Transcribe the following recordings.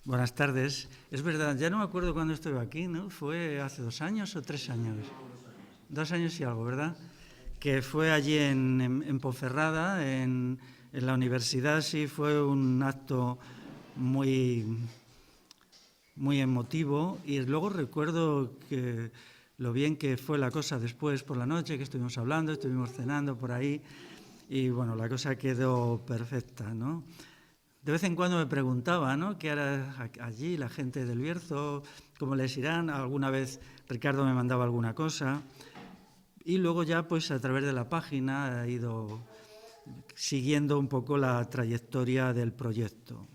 Buenas tardes. Es verdad, ya no me acuerdo cuándo estuve aquí, ¿no? ¿Fue hace 2 años o 3 años? 2 años y algo, ¿verdad? Que fue allí en Ponferrada, en la universidad. Sí, fue un acto muy, muy emotivo. Y luego recuerdo que lo bien que fue la cosa después por la noche, que estuvimos hablando, estuvimos cenando por ahí. Y bueno, la cosa quedó perfecta, ¿no? De vez en cuando me preguntaba, ¿no?, qué hará allí la gente del Bierzo, cómo les irán. Alguna vez Ricardo me mandaba alguna cosa. Y luego ya, pues a través de la página he ido siguiendo un poco la trayectoria del proyecto.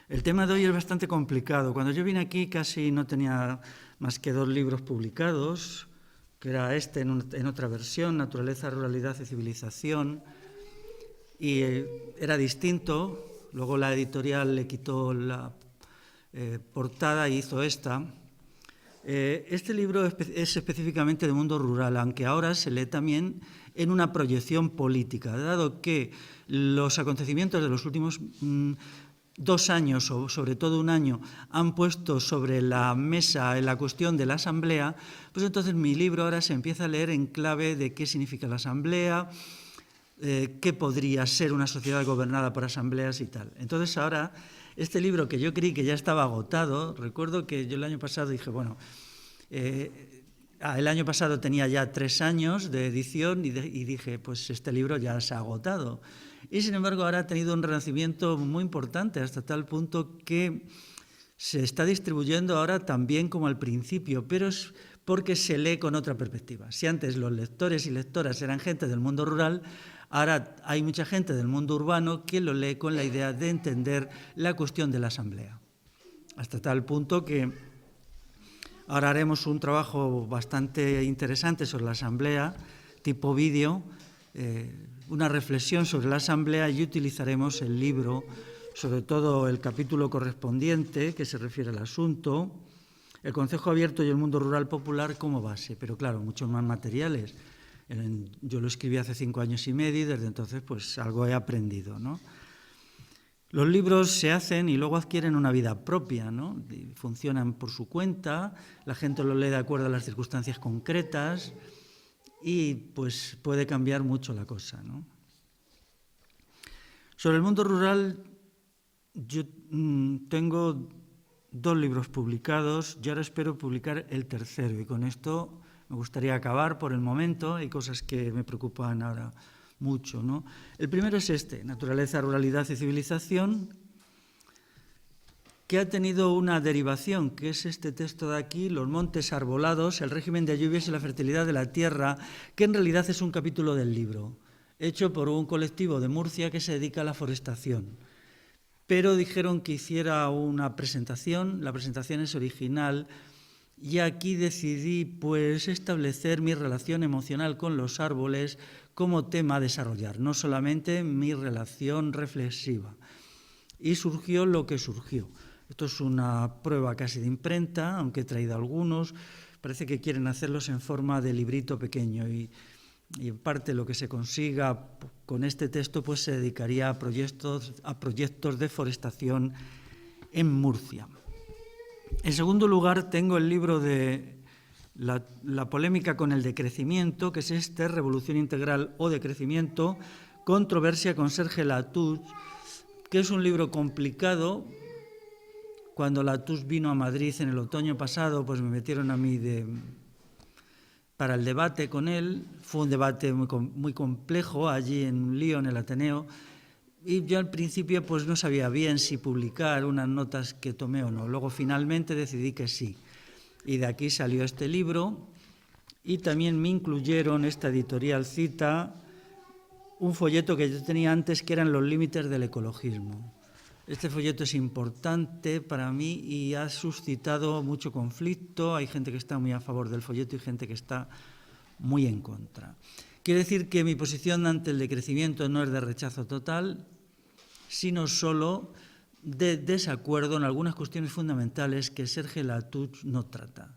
El tema de hoy es bastante complicado. Cuando yo vine aquí casi no tenía más que 2 libros publicados, que era este en otra versión, Naturaleza, Ruralidad y Civilización, y era distinto. Luego la editorial le quitó la portada y hizo esta. Este libro es específicamente de mundo rural, aunque ahora se lee también en una proyección política, dado que los acontecimientos de los últimos 2 años, o sobre todo 1 año, han puesto sobre la mesa la cuestión de la asamblea. Pues entonces mi libro ahora se empieza a leer en clave de qué significa la asamblea, qué podría ser una sociedad gobernada por asambleas y tal. Entonces ahora, este libro que yo creí que ya estaba agotado, recuerdo que yo el año pasado dije, bueno, el año pasado tenía ya 3 años de edición y dije, pues este libro ya se ha agotado. Y sin embargo ahora ha tenido un renacimiento muy importante, hasta tal punto que se está distribuyendo ahora también como al principio, pero es porque se lee con otra perspectiva. Si antes los lectores y lectoras eran gente del mundo rural, ahora hay mucha gente del mundo urbano que lo lee con la idea de entender la cuestión de la asamblea. Hasta tal punto que ahora haremos un trabajo bastante interesante sobre la asamblea, tipo vídeo, una reflexión sobre la asamblea, y utilizaremos el libro, sobre todo el capítulo correspondiente que se refiere al asunto, el Concejo Abierto y el Mundo Rural Popular como base, pero claro, muchos más materiales. Yo lo escribí hace 5 años y medio y desde entonces pues algo he aprendido, ¿no? Los libros se hacen y luego adquieren una vida propia, ¿no? Funcionan por su cuenta, la gente lo lee de acuerdo a las circunstancias concretas y pues puede cambiar mucho la cosa, ¿no? Sobre el mundo rural yo tengo 2 libros publicados y ahora espero publicar el tercero, y con esto me gustaría acabar por el momento. Hay cosas que me preocupan ahora mucho, ¿no? El primero es este, Naturaleza, Ruralidad y Civilización, que ha tenido una derivación, que es este texto de aquí, Los montes arbolados, el régimen de lluvias y la fertilidad de la tierra, que en realidad es un capítulo del libro, hecho por un colectivo de Murcia que se dedica a la forestación. Pero dijeron que hiciera una presentación, la presentación es original, y aquí decidí pues establecer mi relación emocional con los árboles como tema a desarrollar, no solamente mi relación reflexiva. Y surgió lo que surgió. Esto es una prueba casi de imprenta, aunque he traído algunos. Parece que quieren hacerlos en forma de librito pequeño y en parte lo que se consiga con este texto pues se dedicaría a proyectos de forestación en Murcia. En segundo lugar, tengo el libro de la polémica con el decrecimiento, que es este, Revolución Integral o Decrecimiento, controversia con Serge Latouche, que es un libro complicado. Cuando Latouche vino a Madrid en el otoño pasado, pues me metieron a mí para el debate con él. Fue un debate muy complejo allí en Lyon, en el Ateneo, y yo al principio pues no sabía bien si publicar unas notas que tomé o no. Luego finalmente decidí que sí. Y de aquí salió este libro, y también me incluyeron, esta editorial cita, un folleto que yo tenía antes que eran los límites del ecologismo. Este folleto es importante para mí y ha suscitado mucho conflicto. Hay gente que está muy a favor del folleto y gente que está muy en contra. Quiero decir que mi posición ante el decrecimiento no es de rechazo total, sino solo de desacuerdo en algunas cuestiones fundamentales que Serge Latouche no trata.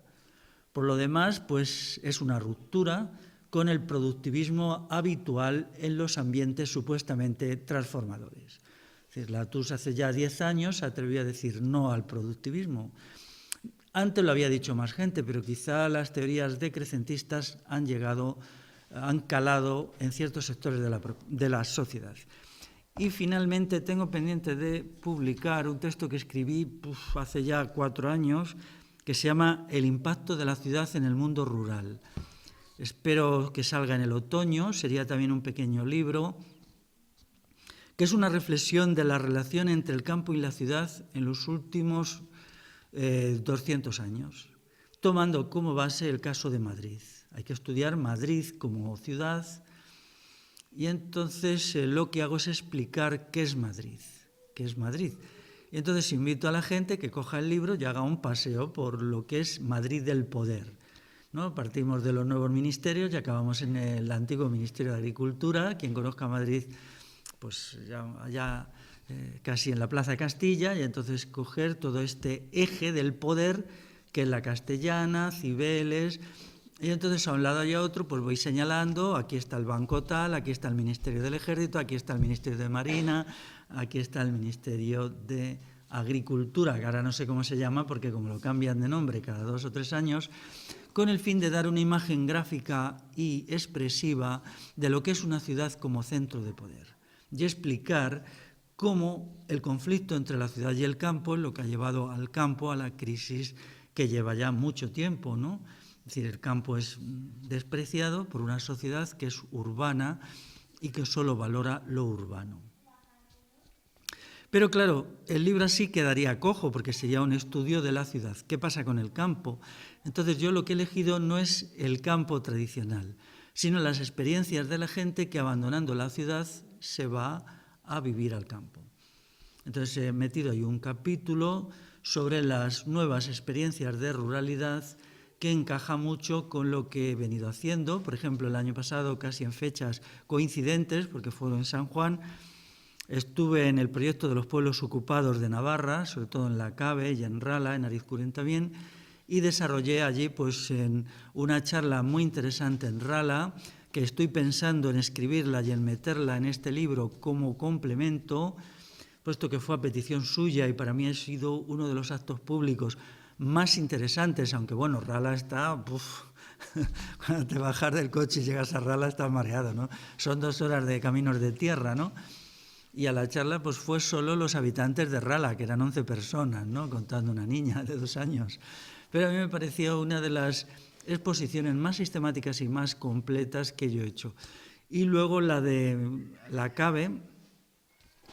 Por lo demás, pues es una ruptura con el productivismo habitual en los ambientes supuestamente transformadores. Es decir, Latouche hace ya 10 años se atrevió a decir no al productivismo. Antes lo había dicho más gente, pero quizá las teorías decrecentistas han calado en ciertos sectores de la sociedad. Y finalmente tengo pendiente de publicar un texto que escribí hace ya 4 años, que se llama El impacto de la ciudad en el mundo rural. Espero que salga en el otoño, sería también un pequeño libro, que es una reflexión de la relación entre el campo y la ciudad en los últimos 200 años, tomando como base el caso de Madrid. Hay que estudiar Madrid como ciudad y entonces lo que hago es explicar qué es Madrid. ¿Qué es Madrid? Y entonces invito a la gente que coja el libro y haga un paseo por lo que es Madrid del poder, ¿no? Partimos de los nuevos ministerios y acabamos en el antiguo Ministerio de Agricultura. Quien conozca Madrid, pues ya casi en la Plaza de Castilla, y entonces coger todo este eje del poder que es la Castellana, Cibeles, y entonces a un lado y a otro pues voy señalando, aquí está el banco tal, aquí está el Ministerio del Ejército, aquí está el Ministerio de Marina, aquí está el Ministerio de Agricultura, que ahora no sé cómo se llama porque como lo cambian de nombre cada 2 o 3 años, con el fin de dar una imagen gráfica y expresiva de lo que es una ciudad como centro de poder y explicar cómo el conflicto entre la ciudad y el campo es lo que ha llevado al campo a la crisis que lleva ya mucho tiempo, ¿no? Es decir, el campo es despreciado por una sociedad que es urbana y que solo valora lo urbano. Pero claro, el libro así quedaría cojo porque sería un estudio de la ciudad. ¿Qué pasa con el campo? Entonces yo lo que he elegido no es el campo tradicional, sino las experiencias de la gente que abandonando la ciudad se va a vivir al campo. Entonces he metido ahí un capítulo sobre las nuevas experiencias de ruralidad que encaja mucho con lo que he venido haciendo. Por ejemplo, el año pasado, casi en fechas coincidentes, porque fueron en San Juan, estuve en el proyecto de los pueblos ocupados de Navarra, sobre todo en La Cabe y en Rala, en Arizcuren también, y desarrollé allí pues, en una charla muy interesante en Rala, que estoy pensando en escribirla y en meterla en este libro como complemento, puesto que fue a petición suya y para mí ha sido uno de los actos públicos más interesantes, aunque bueno, Rala está... cuando te bajas del coche y llegas a Rala estás mareado, ¿no? Son 2 horas de caminos de tierra, ¿no? Y a la charla pues fue solo los habitantes de Rala, que eran 11 personas, ¿no? Contando una niña de 2 años. Pero a mí me pareció una de las exposiciones más sistemáticas y más completas que yo he hecho. Y luego la de La Cabe,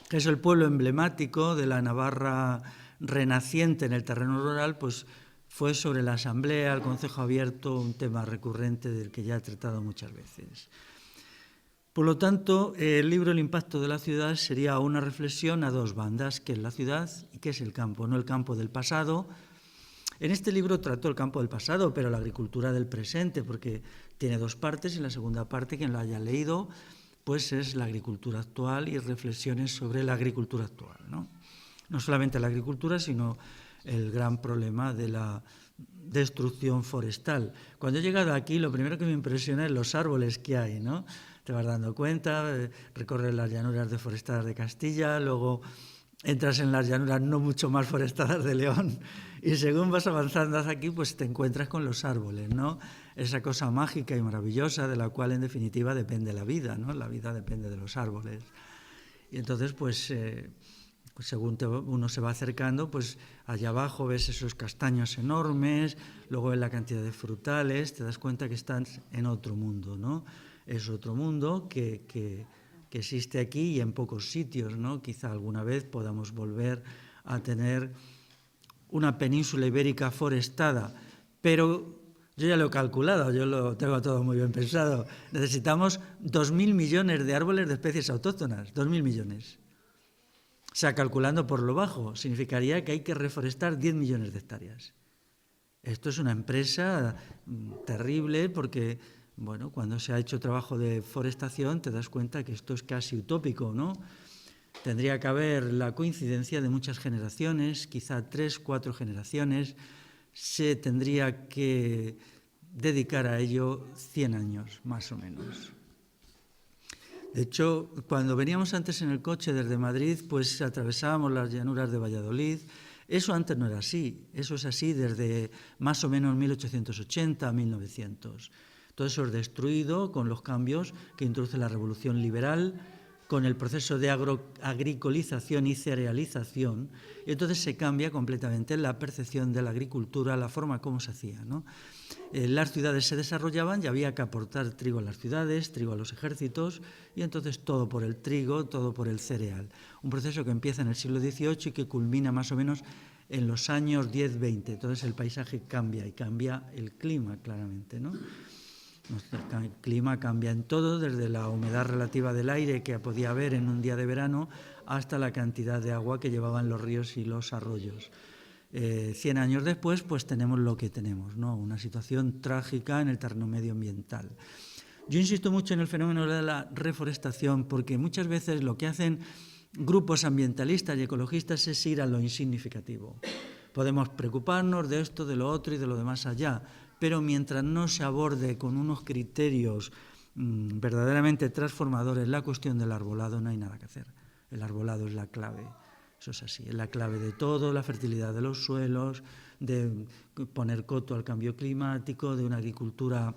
que es el pueblo emblemático de la Navarra renaciente en el terreno rural, pues fue sobre la asamblea, el concejo abierto, un tema recurrente del que ya he tratado muchas veces. Por lo tanto, el libro El impacto de la ciudad sería una reflexión a 2 bandas, que es la ciudad y que es el campo, no el campo del pasado. En este libro trato el campo del pasado, pero la agricultura del presente, porque tiene 2 partes y en la segunda parte, quien lo haya leído, pues es la agricultura actual y reflexiones sobre la agricultura actual, ¿no? No solamente la agricultura, sino el gran problema de la destrucción forestal. Cuando he llegado aquí, lo primero que me impresiona es los árboles que hay, ¿no? Te vas dando cuenta, recorres las llanuras deforestadas de Castilla, luego entras en las llanuras no mucho más forestadas de León y según vas avanzando hacia aquí, pues te encuentras con los árboles, ¿no? Esa cosa mágica y maravillosa de la cual en definitiva depende la vida, ¿no? La vida depende de los árboles. Y entonces, pues según uno se va acercando, pues allá abajo ves esos castaños enormes, luego ves la cantidad de frutales, te das cuenta que estás en otro mundo, ¿no? Es otro mundo que existe aquí y en pocos sitios, ¿no? Quizá alguna vez podamos volver a tener una península ibérica forestada, pero yo ya lo he calculado, yo lo tengo todo muy bien pensado. Necesitamos 2.000 millones de árboles de especies autóctonas, 2.000 millones. O sea, calculando por lo bajo, significaría que hay que reforestar 10 millones de hectáreas. Esto es una empresa terrible porque, bueno, cuando se ha hecho trabajo de forestación te das cuenta que esto es casi utópico, ¿no? Tendría que haber la coincidencia de muchas generaciones, quizá 3, 4 generaciones, se tendría que dedicar a ello 100 años, más o menos. De hecho, cuando veníamos antes en el coche desde Madrid, pues atravesábamos las llanuras de Valladolid. Eso antes no era así, eso es así desde más o menos 1880 a 1900. Todo eso es destruido con los cambios que introduce la Revolución Liberal, con el proceso de agricolización y cerealización, y entonces se cambia completamente la percepción de la agricultura, la forma como se hacía, ¿no? Las ciudades se desarrollaban y había que aportar trigo a las ciudades, trigo a los ejércitos, y entonces todo por el trigo, todo por el cereal. Un proceso que empieza en el siglo XVIII y que culmina más o menos en los años 10-20. Entonces el paisaje cambia y cambia el clima claramente, ¿no? El clima cambia en todo, desde la humedad relativa del aire que podía haber en un día de verano hasta la cantidad de agua que llevaban los ríos y los arroyos. 100 años después, pues tenemos lo que tenemos, ¿no? Una situación trágica en el terreno medioambiental. Yo insisto mucho en el fenómeno de la reforestación porque muchas veces lo que hacen grupos ambientalistas y ecologistas es ir a lo insignificativo. Podemos preocuparnos de esto, de lo otro y de lo demás allá, pero mientras no se aborde con unos criterios verdaderamente transformadores la cuestión del arbolado, no hay nada que hacer. El arbolado es la clave, eso es así, es la clave de todo, la fertilidad de los suelos, de poner coto al cambio climático, de una agricultura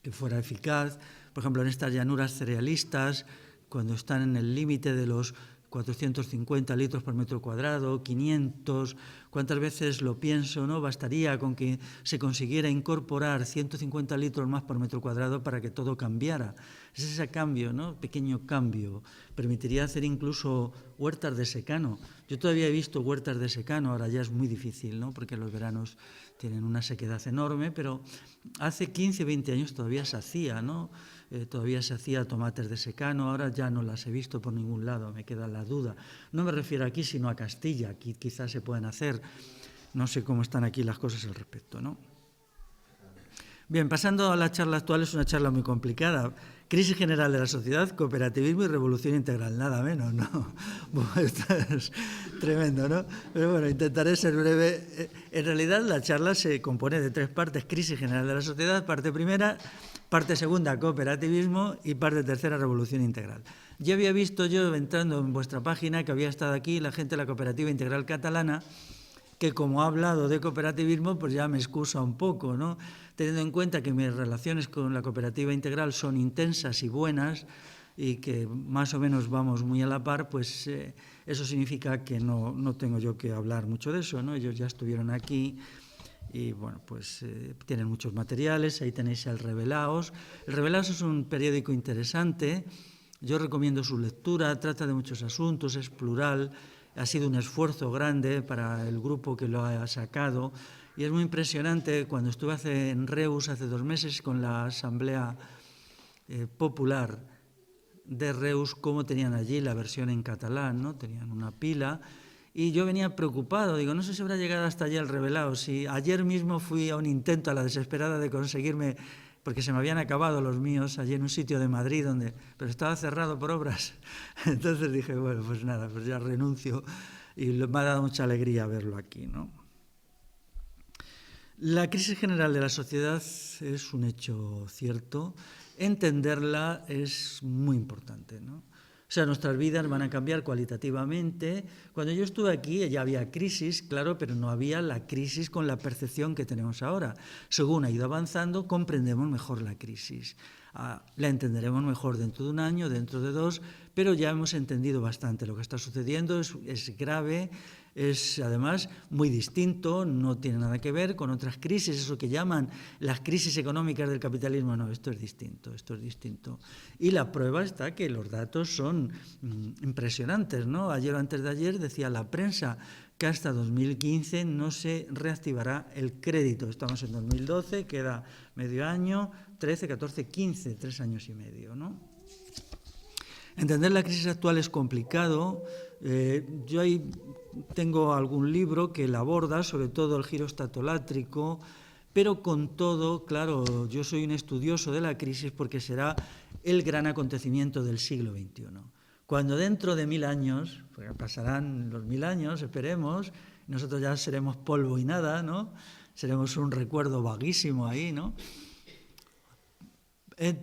que fuera eficaz. Por ejemplo, en estas llanuras cerealistas, cuando están en el límite de los 450 litros por metro cuadrado, 500, ¿cuántas veces lo pienso, no? Bastaría con que se consiguiera incorporar 150 litros más por metro cuadrado para que todo cambiara. Es ese cambio, ¿no? Pequeño cambio. Permitiría hacer incluso huertas de secano. Yo todavía he visto huertas de secano, ahora ya es muy difícil, ¿no? Porque los veranos tienen una sequedad enorme, pero hace 15, 20 años todavía se hacía, ¿no? Todavía se hacía tomates de secano, ahora ya no las he visto por ningún lado, me queda la duda. No me refiero aquí, sino a Castilla, aquí quizás se pueden hacer, no sé cómo están aquí las cosas al respecto, ¿no? Bien, pasando a la charla actual, es una charla muy complicada. Crisis general de la sociedad, cooperativismo y revolución integral, nada menos, ¿no? Bueno, esto es tremendo, ¿no? Pero bueno, intentaré ser breve. En realidad la charla se compone de 3 partes: crisis general de la sociedad, parte primera; parte segunda, cooperativismo; y parte tercera, revolución integral. Ya había visto yo, entrando en vuestra página, que había estado aquí la gente de la Cooperativa Integral Catalana, que como ha hablado de cooperativismo, pues ya me excusa un poco, ¿no? Teniendo en cuenta que mis relaciones con la Cooperativa Integral son intensas y buenas y que más o menos vamos muy a la par, pues eso significa que no tengo yo que hablar mucho de eso, ¿no? Ellos ya estuvieron aquí y, bueno, pues tienen muchos materiales. Ahí tenéis el Revelaos. El Revelaos es un periódico interesante, yo recomiendo su lectura, trata de muchos asuntos, es plural. Ha sido un esfuerzo grande para el grupo que lo ha sacado y es muy impresionante. Cuando estuve en Reus hace 2 meses con la Asamblea Popular de Reus, cómo tenían allí la versión en catalán, ¿no? Tenían una pila y yo venía preocupado, digo, no sé si habrá llegado hasta allá el Revelaos. Si ayer mismo fui a un intento a la desesperada de conseguirme, porque se me habían acabado los míos allí en un sitio de Madrid, pero estaba cerrado por obras. Entonces dije, bueno, pues nada, pues ya renuncio, y me ha dado mucha alegría verlo aquí, ¿no? La crisis general de la sociedad es un hecho cierto. Entenderla es muy importante, ¿no? O sea, nuestras vidas van a cambiar cualitativamente. Cuando yo estuve aquí ya había crisis, claro, pero no había la crisis con la percepción que tenemos ahora. Según ha ido avanzando, comprendemos mejor la crisis. La entenderemos mejor dentro de 1 año, dentro de 2, pero ya hemos entendido bastante lo que está sucediendo. Es grave, es además muy distinto, no tiene nada que ver con otras crisis, eso que llaman las crisis económicas del capitalismo. No, esto es distinto, esto es distinto. Y la prueba está que los datos son impresionantes, ¿no? Ayer o antes de ayer decía la prensa que hasta 2015 no se reactivará el crédito. Estamos en 2012, queda medio año, 13, 14, 15, 3 años y medio, ¿no? Entender la crisis actual es complicado. Yo ahí tengo algún libro que la aborda, sobre todo el giro estatolátrico, pero con todo, claro, yo soy un estudioso de la crisis porque será el gran acontecimiento del siglo XXI. Cuando dentro de 1000 años, porque pasarán los 1000 años, esperemos, nosotros ya seremos polvo y nada, ¿no? Seremos un recuerdo vaguísimo ahí, ¿no?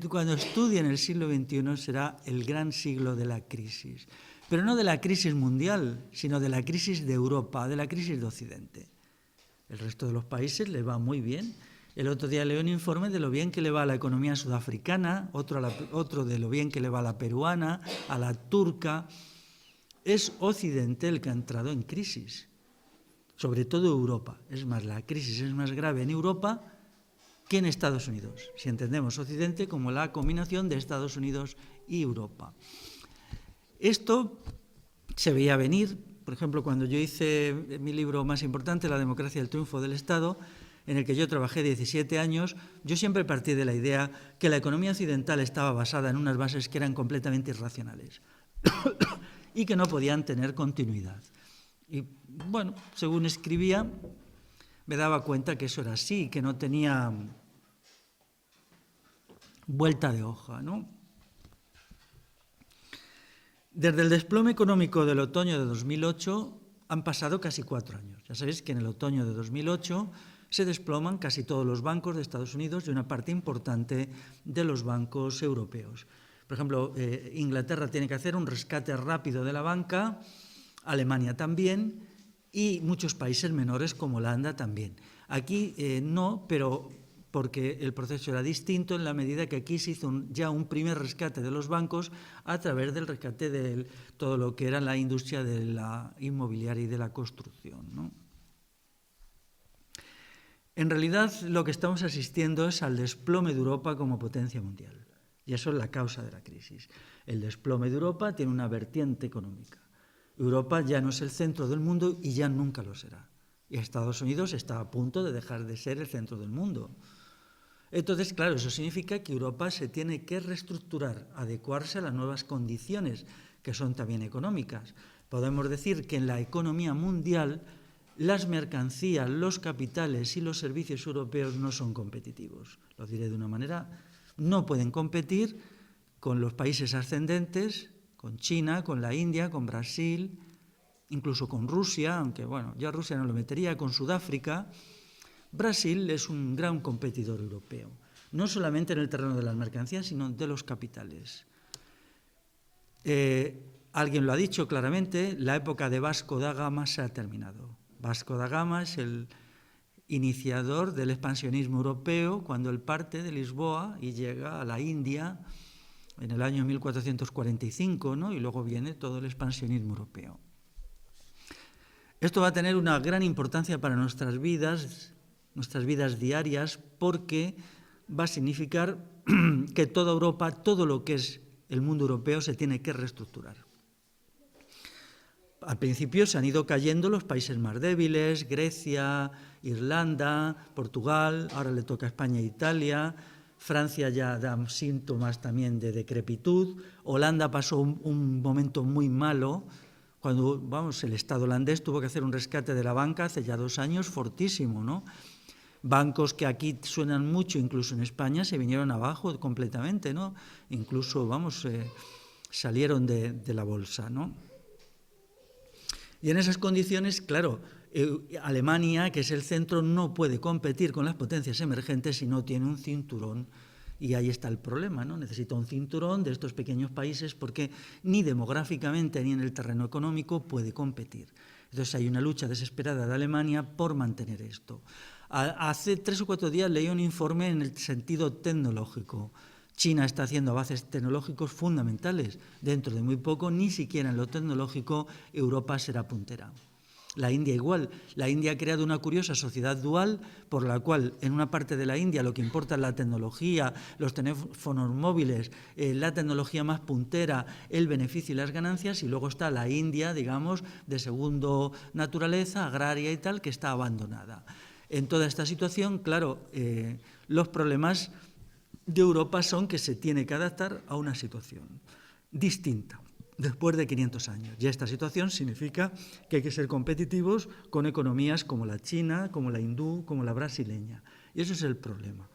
Cuando estudien el siglo XXI será el gran siglo de la crisis, pero no de la crisis mundial, sino de la crisis de Europa, de la crisis de Occidente. El resto de los países les va muy bien. El otro día leí un informe de lo bien que le va a la economía sudafricana, otro de lo bien que le va a la peruana, a la turca. Es Occidente el que ha entrado en crisis, sobre todo Europa. Es más, la crisis es más grave en Europa que en Estados Unidos, si entendemos Occidente como la combinación de Estados Unidos y Europa. Esto se veía venir, por ejemplo, cuando yo hice mi libro más importante, La democracia y el triunfo del Estado, en el que yo trabajé 17 años, yo siempre partí de la idea que la economía occidental estaba basada en unas bases que eran completamente irracionales y que no podían tener continuidad. Y bueno, según escribía, me daba cuenta que eso era así, que no tenía vuelta de hoja, ¿no? Desde el desplome económico del otoño de 2008 han pasado casi 4 años. Ya sabéis que en el otoño de 2008 se desploman casi todos los bancos de Estados Unidos y una parte importante de los bancos europeos. Por ejemplo, Inglaterra tiene que hacer un rescate rápido de la banca, Alemania también, y muchos países menores como Holanda también. Aquí no, pero porque el proceso era distinto en la medida que aquí se hizo ya un primer rescate de los bancos a través del rescate de todo lo que era la industria de la inmobiliaria y de la construcción, ¿no? En realidad, lo que estamos asistiendo es al desplome de Europa como potencia mundial. Y eso es la causa de la crisis. El desplome de Europa tiene una vertiente económica. Europa ya no es el centro del mundo y ya nunca lo será. Y Estados Unidos está a punto de dejar de ser el centro del mundo. Entonces, claro, eso significa que Europa se tiene que reestructurar, adecuarse a las nuevas condiciones, que son también económicas. Podemos decir que en la economía mundial las mercancías, los capitales y los servicios europeos no son competitivos. Lo diré de una manera, no pueden competir con los países ascendentes, con China, con la India, con Brasil, incluso con Rusia, aunque bueno, ya Rusia no lo metería, con Sudáfrica. Brasil es un gran competidor europeo, no solamente en el terreno de las mercancías, sino de los capitales. Alguien lo ha dicho claramente, la época de Vasco da Gama se ha terminado. Vasco da Gama es el iniciador del expansionismo europeo cuando él parte de Lisboa y llega a la India en el año 1445, ¿no? Y luego viene todo el expansionismo europeo. Esto va a tener una gran importancia para nuestras vidas diarias, porque va a significar que toda Europa, todo lo que es el mundo europeo, se tiene que reestructurar. Al principio se han ido cayendo los países más débiles, Grecia, Irlanda, Portugal, ahora le toca a España e Italia, Francia ya da síntomas también de decrepitud, Holanda pasó un momento muy malo, cuando el Estado holandés tuvo que hacer un rescate de la banca hace ya 2 años, fortísimo, ¿no? Bancos que aquí suenan mucho, incluso en España, se vinieron abajo completamente, ¿no? Incluso, salieron de la bolsa, ¿no? Y en esas condiciones, claro, Alemania, que es el centro, no puede competir con las potencias emergentes si no tiene un cinturón. Y ahí está el problema, ¿no? Necesita un cinturón de estos pequeños países porque ni demográficamente ni en el terreno económico puede competir. Entonces hay una lucha desesperada de Alemania por mantener esto. Hace 3 o 4 días leí un informe en el sentido tecnológico. China está haciendo avances tecnológicos fundamentales. Dentro de muy poco, ni siquiera en lo tecnológico, Europa será puntera. La India igual. La India ha creado una curiosa sociedad dual por la cual en una parte de la India lo que importa es la tecnología, los teléfonos móviles, la tecnología más puntera, el beneficio y las ganancias, y luego está la India, digamos, de segundo naturaleza, agraria y tal, que está abandonada. En toda esta situación, claro, los problemas de Europa son que se tiene que adaptar a una situación distinta después de 500 años. Y esta situación significa que hay que ser competitivos con economías como la china, como la hindú, como la brasileña. Y eso es el problema.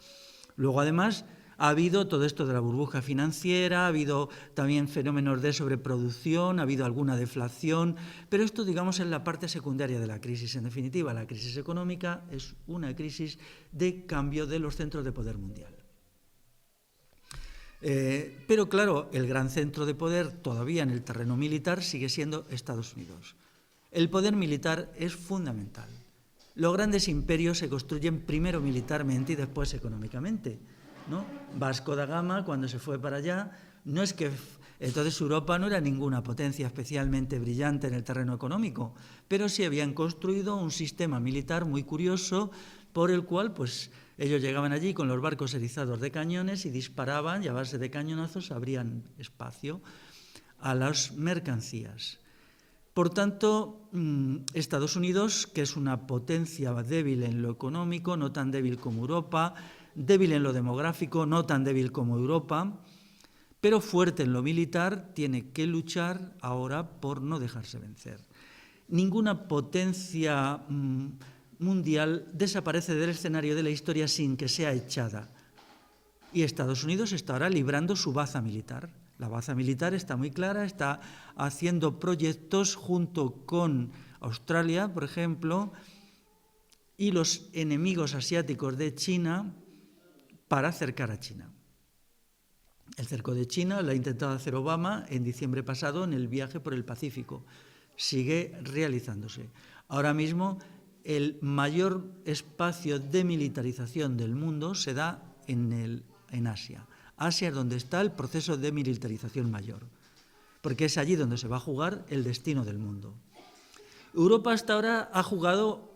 Luego, además, ha habido todo esto de la burbuja financiera, ha habido también fenómenos de sobreproducción, ha habido alguna deflación, pero esto, digamos, es la parte secundaria de la crisis. En definitiva, la crisis económica es una crisis de cambio de los centros de poder mundial. Pero claro, el gran centro de poder todavía en el terreno militar sigue siendo Estados Unidos. El poder militar es fundamental. Los grandes imperios se construyen primero militarmente y después económicamente, ¿no? Vasco da Gama, cuando se fue para allá, no es que... Entonces Europa no era ninguna potencia especialmente brillante en el terreno económico, pero sí habían construido un sistema militar muy curioso por el cual pues, ellos llegaban allí con los barcos erizados de cañones y disparaban y a base de cañonazos abrían espacio a las mercancías. Por tanto, Estados Unidos, que es una potencia débil en lo económico, no tan débil como Europa, débil en lo demográfico, no tan débil como Europa, pero fuerte en lo militar, tiene que luchar ahora por no dejarse vencer. Ninguna potencia mundial desaparece del escenario de la historia sin que sea echada. Y Estados Unidos está ahora librando su baza militar. La baza militar está muy clara, está haciendo proyectos junto con Australia, por ejemplo, y los enemigos asiáticos de China para acercar a China. El cerco de China lo ha intentado hacer Obama en diciembre pasado en el viaje por el Pacífico. Sigue realizándose. Ahora mismo el mayor espacio de militarización del mundo se da en Asia. Asia es donde está el proceso de militarización mayor, porque es allí donde se va a jugar el destino del mundo. Europa hasta ahora ha jugado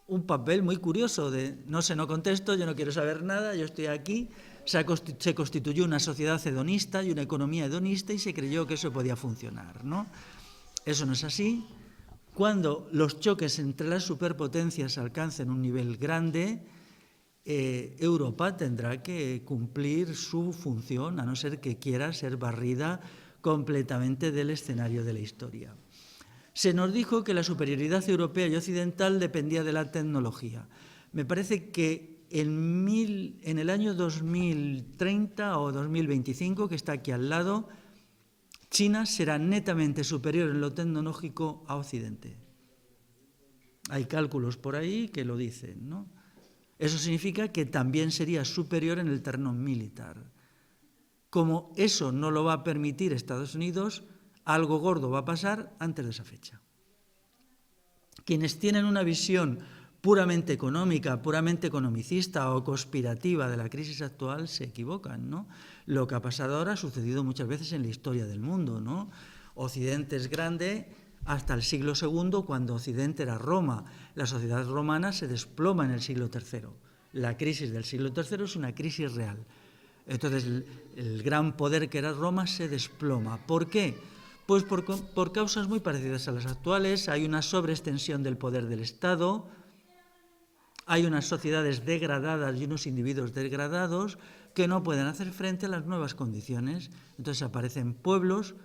un papel muy curioso de no contesto, yo no quiero saber nada, yo estoy aquí. Se constituyó una sociedad hedonista y una economía hedonista y se creyó que eso podía funcionar, ¿no? Eso no es así. Cuando los choques entre las superpotencias alcancen un nivel grande, Europa tendrá que cumplir su función, a no ser que quiera ser barrida completamente del escenario de la historia. Se nos dijo que la superioridad europea y occidental dependía de la tecnología. Me parece que en el año 2030 o 2025, que está aquí al lado, China será netamente superior en lo tecnológico a Occidente. Hay cálculos por ahí que lo dicen, ¿no? Eso significa que también sería superior en el terreno militar. Como eso no lo va a permitir Estados Unidos, algo gordo va a pasar antes de esa fecha. Quienes tienen una visión puramente económica, puramente economicista o conspirativa de la crisis actual se equivocan, ¿no? Lo que ha pasado ahora ha sucedido muchas veces en la historia del mundo, ¿no? Occidente es grande hasta el siglo II, cuando Occidente era Roma. La sociedad romana se desploma en el siglo III. La crisis del siglo III es una crisis real. Entonces, el gran poder que era Roma se desploma. ¿Por qué? Pues por causas muy parecidas a las actuales. Hay una sobreextensión del poder del Estado, hay unas sociedades degradadas y unos individuos degradados que no pueden hacer frente a las nuevas condiciones. Entonces aparecen pueblos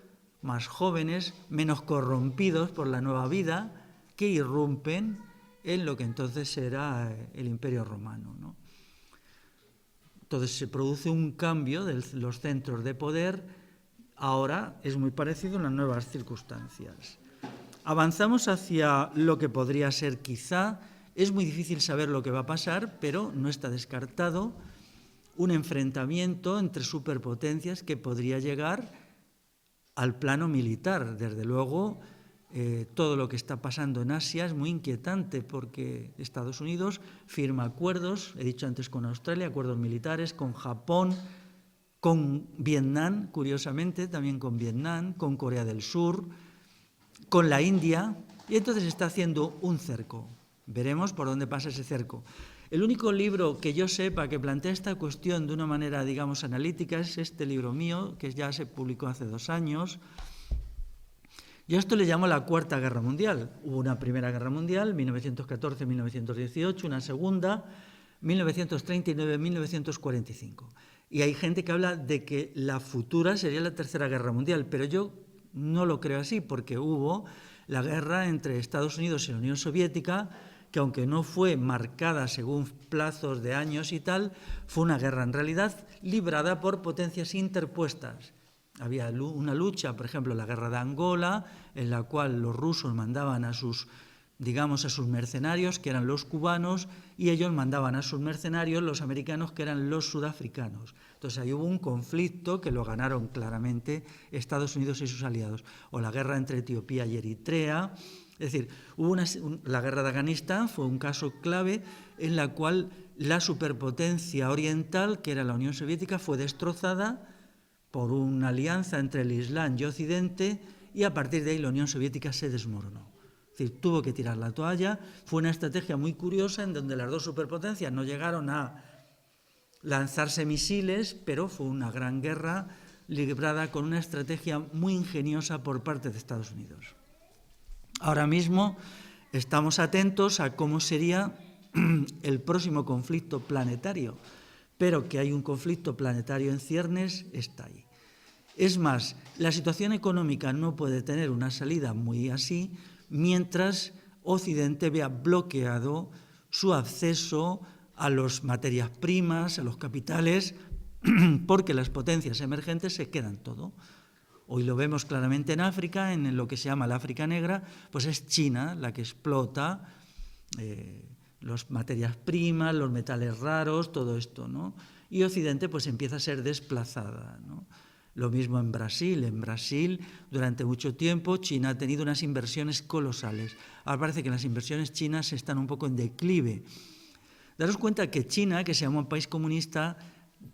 más jóvenes, menos corrompidos por la nueva vida, que irrumpen en lo que entonces era el Imperio Romano, ¿no? Entonces se produce un cambio de los centros de poder. Ahora es muy parecido en las nuevas circunstancias. Avanzamos hacia lo que podría ser quizá, es muy difícil saber lo que va a pasar, pero no está descartado un enfrentamiento entre superpotencias que podría llegar al plano militar. Desde luego, todo lo que está pasando en Asia es muy inquietante porque Estados Unidos firma acuerdos, he dicho antes con Australia, acuerdos militares, con Japón, con Vietnam, curiosamente, también con Vietnam, con Corea del Sur, con la India, y entonces está haciendo un cerco. Veremos por dónde pasa ese cerco. El único libro que yo sepa que plantea esta cuestión de una manera, digamos, analítica es este libro mío, que ya se publicó hace 2 años. Yo a esto le llamo la Cuarta Guerra Mundial. Hubo una Primera Guerra Mundial, 1914-1918, una segunda, 1939-1945. Y hay gente que habla de que la futura sería la Tercera Guerra Mundial, pero yo no lo creo así, porque hubo la guerra entre Estados Unidos y la Unión Soviética, que aunque no fue marcada según plazos de años y tal, fue una guerra en realidad librada por potencias interpuestas. Había una lucha, por ejemplo, la guerra de Angola, en la cual los rusos mandaban a sus digamos, a sus mercenarios, que eran los cubanos, y ellos mandaban a sus mercenarios, los americanos, que eran los sudafricanos. Entonces ahí hubo un conflicto que lo ganaron claramente Estados Unidos y sus aliados. O la guerra entre Etiopía y Eritrea. Es decir, la guerra de Afganistán fue un caso clave en la cual la superpotencia oriental, que era la Unión Soviética, fue destrozada por una alianza entre el Islam y Occidente, y a partir de ahí la Unión Soviética se desmoronó. Es decir, tuvo que tirar la toalla. Fue una estrategia muy curiosa en donde las dos superpotencias no llegaron a lanzarse misiles, pero fue una gran guerra librada con una estrategia muy ingeniosa por parte de Estados Unidos. Ahora mismo estamos atentos a cómo sería el próximo conflicto planetario, pero que hay un conflicto planetario en ciernes está ahí. Es más, la situación económica no puede tener una salida muy así mientras Occidente vea bloqueado su acceso a las materias primas, a los capitales, porque las potencias emergentes se quedan todo. Hoy lo vemos claramente en África, en lo que se llama la África negra, pues es China la que explota las materias primas, los metales raros, todo esto, ¿no? Y Occidente pues empieza a ser desplazada, ¿no? Lo mismo en Brasil. En Brasil, durante mucho tiempo, China ha tenido unas inversiones colosales. Ahora parece que las inversiones chinas están un poco en declive. Daros cuenta que China, que se llama un país comunista,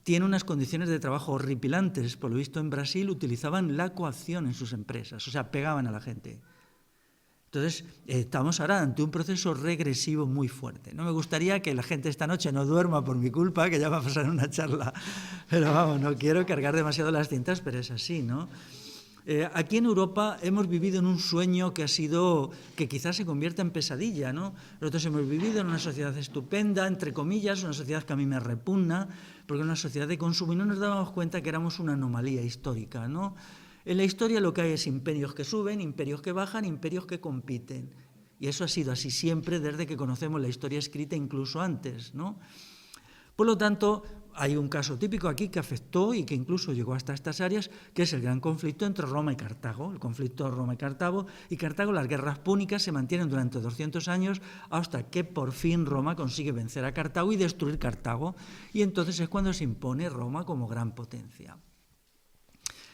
tiene unas condiciones de trabajo horripilantes. Por lo visto, en Brasil utilizaban la coacción en sus empresas, o sea, pegaban a la gente. Entonces, estamos ahora ante un proceso regresivo muy fuerte. No me gustaría que la gente esta noche no duerma por mi culpa, que ya va a pasar una charla, pero vamos, no quiero cargar demasiado las cintas, pero es así, ¿no? Aquí en Europa hemos vivido en un sueño que quizás se convierta en pesadilla, ¿no? Nosotros hemos vivido en una sociedad estupenda, entre comillas, una sociedad que a mí me repugna, porque es una sociedad de consumo, y no nos dábamos cuenta que éramos una anomalía histórica, ¿no? En la historia lo que hay es imperios que suben, imperios que bajan, imperios que compiten. Y eso ha sido así siempre desde que conocemos la historia escrita, incluso antes, ¿no? Por lo tanto, hay un caso típico aquí que afectó y que incluso llegó hasta estas áreas, que es el gran conflicto entre Roma y Cartago. El conflicto de Roma y Cartago, las guerras púnicas se mantienen durante 200 años hasta que por fin Roma consigue vencer a Cartago y destruir Cartago. Y entonces es cuando se impone Roma como gran potencia.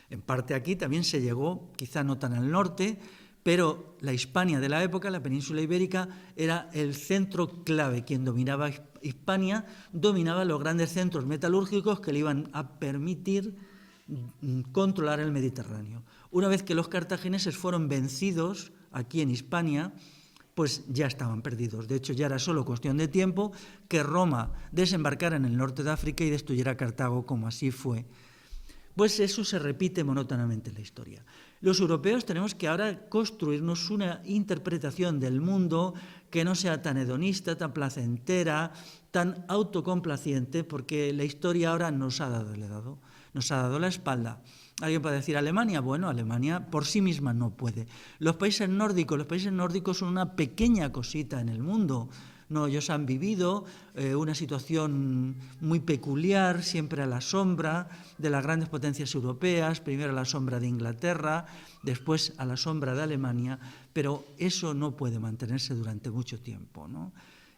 En parte aquí también se llegó, quizá no tan al norte, pero la Hispania de la época, la península ibérica, era el centro clave. Quien dominaba Hispania dominaba los grandes centros metalúrgicos que le iban a permitir controlar el Mediterráneo. Una vez que los cartagineses fueron vencidos aquí en Hispania, pues ya estaban perdidos. De hecho, ya era solo cuestión de tiempo que Roma desembarcara en el norte de África y destruyera Cartago, como así fue. Pues eso se repite monótonamente en la historia. Los europeos tenemos que ahora construirnos una interpretación del mundo que no sea tan hedonista, tan placentera, tan autocomplaciente, porque la historia ahora nos ha dado la espalda. ¿Alguien puede decir Alemania? Bueno, Alemania por sí misma no puede. Los países nórdicos son una pequeña cosita en el mundo. No, ellos han vivido una situación muy peculiar, siempre a la sombra de las grandes potencias europeas, primero a la sombra de Inglaterra, después a la sombra de Alemania, pero eso no puede mantenerse durante mucho tiempo, ¿no?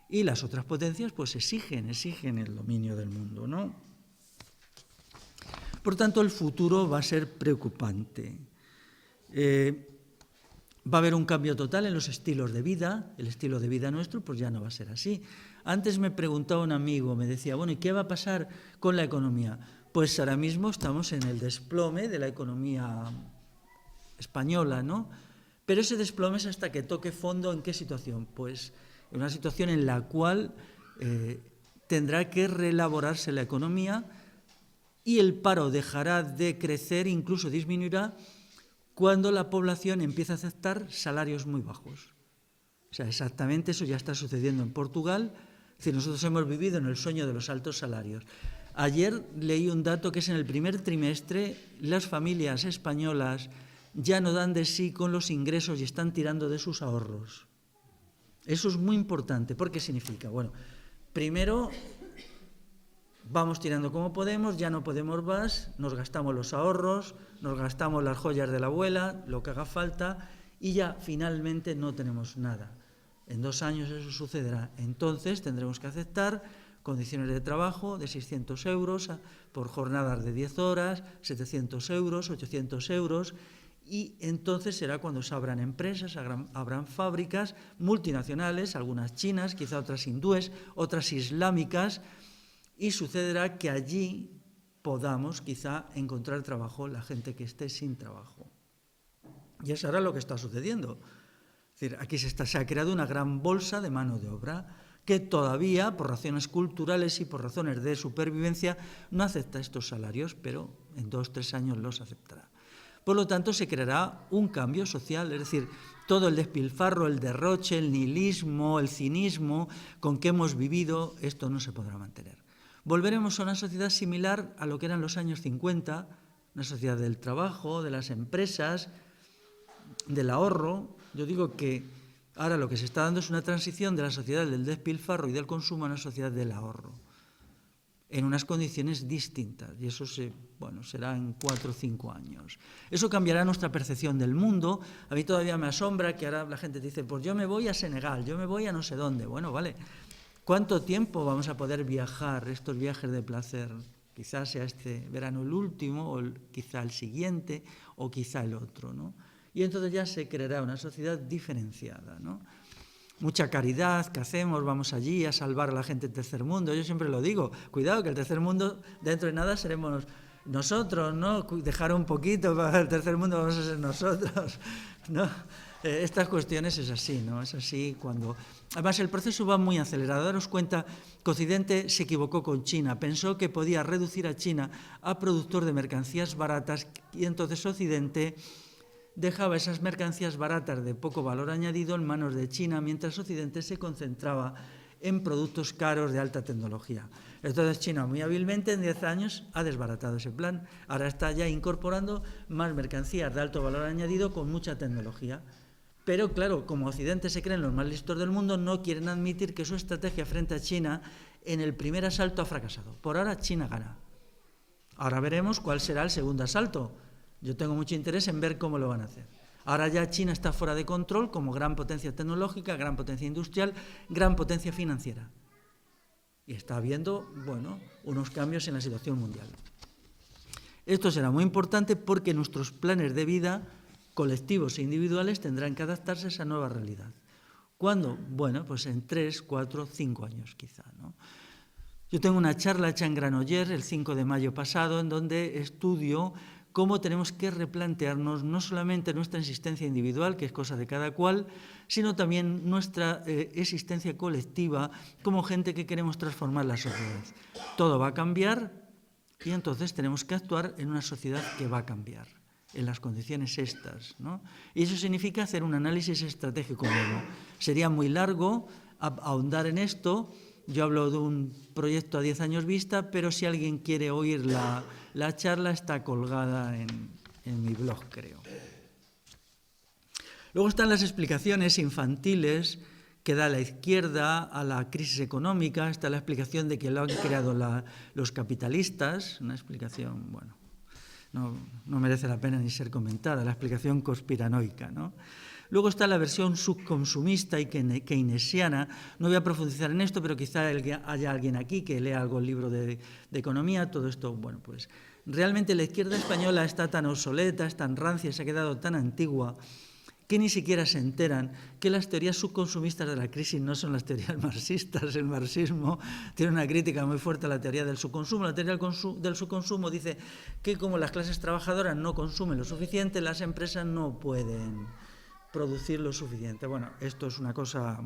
Y las otras potencias pues exigen el dominio del mundo, ¿no? Por tanto, el futuro va a ser preocupante. Va a haber un cambio total en los estilos de vida. El estilo de vida nuestro pues ya no va a ser así. Antes me preguntaba un amigo, me decía, bueno, ¿y qué va a pasar con la economía? Pues ahora mismo estamos en el desplome de la economía española, ¿no? Pero ese desplome es hasta que toque fondo. ¿En qué situación? Pues en una situación en la cual tendrá que reelaborarse la economía y el paro dejará de crecer, incluso disminuirá, cuando la población empieza a aceptar salarios muy bajos. O sea, exactamente eso ya está sucediendo en Portugal. Es decir, nosotros hemos vivido en el sueño de los altos salarios. Ayer leí un dato que es en el primer trimestre las familias españolas ya no dan de sí con los ingresos y están tirando de sus ahorros. Eso es muy importante. ¿Por qué significa? Bueno, primero vamos tirando como podemos, ya no podemos más, nos gastamos los ahorros, nos gastamos las joyas de la abuela, lo que haga falta, y ya finalmente no tenemos nada. En 2 años eso sucederá. Entonces tendremos que aceptar condiciones de trabajo de 600 euros por jornadas de 10 horas, 700 euros, 800 euros, y entonces será cuando se abran empresas, habrán fábricas multinacionales, algunas chinas, quizá otras hindúes, otras islámicas, y sucederá que allí podamos quizá encontrar trabajo la gente que esté sin trabajo. Y eso ahora lo que está sucediendo. Es decir, aquí se ha creado una gran bolsa de mano de obra que todavía, por razones culturales y por razones de supervivencia, no acepta estos salarios, pero en 2 o 3 años los aceptará. Por lo tanto, se creará un cambio social, es decir, todo el despilfarro, el derroche, el nihilismo, el cinismo con que hemos vivido, esto no se podrá mantener. Volveremos a una sociedad similar a lo que eran los años 50, una sociedad del trabajo, de las empresas, del ahorro. Yo digo que ahora lo que se está dando es una transición de la sociedad del despilfarro y del consumo a una sociedad del ahorro, en unas condiciones distintas, y eso será en 4 o 5 años. Eso cambiará nuestra percepción del mundo. A mí todavía me asombra que ahora la gente dice, pues yo me voy a Senegal, yo me voy a no sé dónde. Bueno, vale, ¿cuánto tiempo vamos a poder viajar, estos viajes de placer? Quizás sea este verano el último, o quizá el siguiente, o quizá el otro, ¿no? Y entonces ya se creará una sociedad diferenciada, ¿no? Mucha caridad que hacemos, vamos allí a salvar a la gente del tercer mundo. Yo siempre lo digo, cuidado que el tercer mundo dentro de nada seremos nosotros, ¿no? Dejar un poquito para el tercer mundo vamos a ser nosotros, ¿no? Estas cuestiones es así, ¿no? Es así cuando... Además, el proceso va muy acelerado. Daros cuenta que Occidente se equivocó con China. Pensó que podía reducir a China a productor de mercancías baratas y entonces Occidente dejaba esas mercancías baratas de poco valor añadido en manos de China, mientras Occidente se concentraba en productos caros de alta tecnología. Entonces China muy hábilmente en 10 años ha desbaratado ese plan. Ahora está ya incorporando más mercancías de alto valor añadido con mucha tecnología. Pero claro, como Occidente se creen los más listos del mundo, no quieren admitir que su estrategia frente a China en el primer asalto ha fracasado. Por ahora China gana. Ahora veremos cuál será el segundo asalto. Yo tengo mucho interés en ver cómo lo van a hacer. Ahora ya China está fuera de control como gran potencia tecnológica, gran potencia industrial, gran potencia financiera. Y está habiendo, unos cambios en la situación mundial. Esto será muy importante porque nuestros planes de vida, colectivos e individuales, tendrán que adaptarse a esa nueva realidad. ¿Cuándo? Bueno, pues en 3, 4, 5 años quizá, ¿no? Yo tengo una charla hecha en Granollers el 5 de mayo pasado en donde estudio cómo tenemos que replantearnos no solamente nuestra existencia individual, que es cosa de cada cual, sino también nuestra existencia colectiva como gente que queremos transformar la sociedad. Todo va a cambiar y entonces tenemos que actuar en una sociedad que va a cambiar, en las condiciones estas, ¿no? Y eso significa hacer un análisis estratégico nuevo. Sería muy largo ahondar en esto. Yo hablo de un proyecto a 10 años vista, pero si alguien quiere oír la charla está colgada en mi blog, creo. Luego están las explicaciones infantiles que da la izquierda a la crisis económica. Está la explicación de que lo han creado los capitalistas, una explicación, no merece la pena ni ser comentada, la explicación conspiranoica, ¿no? Luego está la versión subconsumista y keynesiana. No voy a profundizar en esto, pero quizá haya alguien aquí que lea algún libro de economía. Todo esto, pues realmente la izquierda española está tan obsoleta, es tan rancia, se ha quedado tan antigua, que ni siquiera se enteran que las teorías subconsumistas de la crisis no son las teorías marxistas. El marxismo tiene una crítica muy fuerte a la teoría del subconsumo. La teoría del subconsumo dice que como las clases trabajadoras no consumen lo suficiente, las empresas no pueden producir lo suficiente. Bueno, esto es una cosa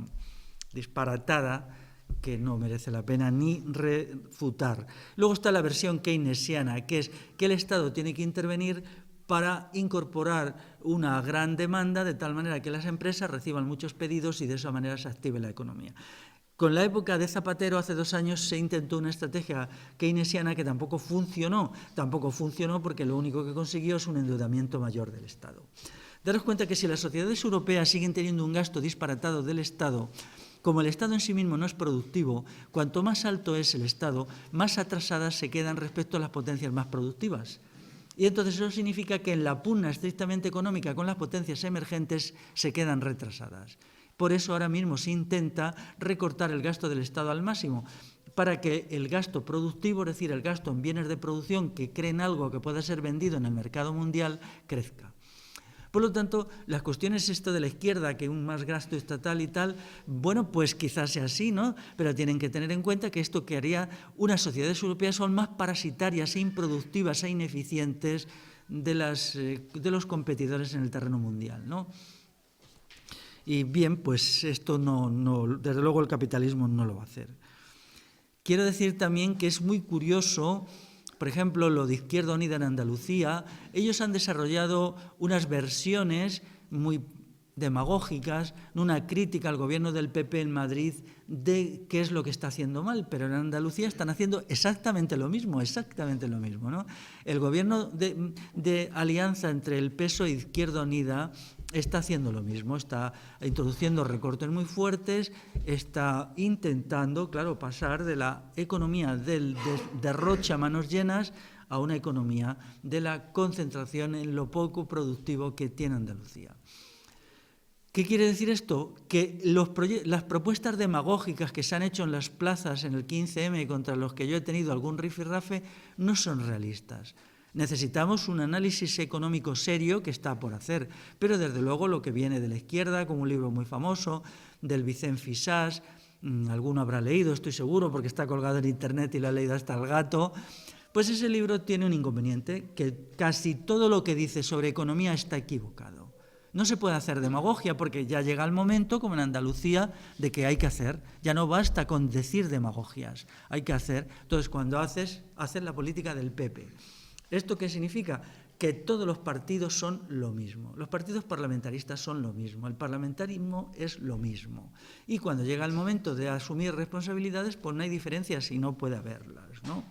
disparatada que no merece la pena ni refutar. Luego está la versión keynesiana, que es que el Estado tiene que intervenir para incorporar una gran demanda de tal manera que las empresas reciban muchos pedidos y de esa manera se active la economía. Con la época de Zapatero, hace 2 años, se intentó una estrategia keynesiana que tampoco funcionó porque lo único que consiguió es un endeudamiento mayor del Estado. Daros cuenta que si las sociedades europeas siguen teniendo un gasto disparatado del Estado, como el Estado en sí mismo no es productivo, cuanto más alto es el Estado, más atrasadas se quedan respecto a las potencias más productivas. Y entonces eso significa que en la pugna estrictamente económica con las potencias emergentes se quedan retrasadas. Por eso ahora mismo se intenta recortar el gasto del Estado al máximo, para que el gasto productivo, es decir, el gasto en bienes de producción que creen algo que pueda ser vendido en el mercado mundial, crezca. Por lo tanto, las cuestiones esto de la izquierda, que un más gasto estatal y tal, bueno, pues quizás sea así, ¿no? Pero tienen que tener en cuenta que esto que haría unas sociedades europeas son más parasitarias e improductivas e ineficientes de los competidores en el terreno mundial, ¿no? Y bien, pues esto desde luego el capitalismo no lo va a hacer. Quiero decir también que es muy curioso, por ejemplo, lo de Izquierda Unida en Andalucía. Ellos han desarrollado unas versiones muy demagógicas, una crítica al gobierno del PP en Madrid de qué es lo que está haciendo mal, pero en Andalucía están haciendo exactamente lo mismo, ¿no? El gobierno de alianza entre el PSOE e Izquierda Unida está haciendo lo mismo, está introduciendo recortes muy fuertes, está intentando, claro, pasar de la economía del derroche a manos llenas a una economía de la concentración en lo poco productivo que tiene Andalucía. ¿Qué quiere decir esto? Que las propuestas demagógicas que se han hecho en las plazas en el 15M contra los que yo he tenido algún rifirrafe no son realistas. Necesitamos un análisis económico serio que está por hacer, pero desde luego lo que viene de la izquierda, como un libro muy famoso, del Vicent Fissás, alguno habrá leído, estoy seguro, porque está colgado en internet y lo ha leído hasta el gato, pues ese libro tiene un inconveniente, que casi todo lo que dice sobre economía está equivocado. No se puede hacer demagogia porque ya llega el momento, como en Andalucía, de que hay que hacer. Ya no basta con decir demagogias, hay que hacer. Entonces, cuando haces la política del PP. ¿Esto qué significa? Que todos los partidos son lo mismo. Los partidos parlamentaristas son lo mismo. El parlamentarismo es lo mismo. Y cuando llega el momento de asumir responsabilidades, pues no hay diferencias y no puede haberlas, ¿no?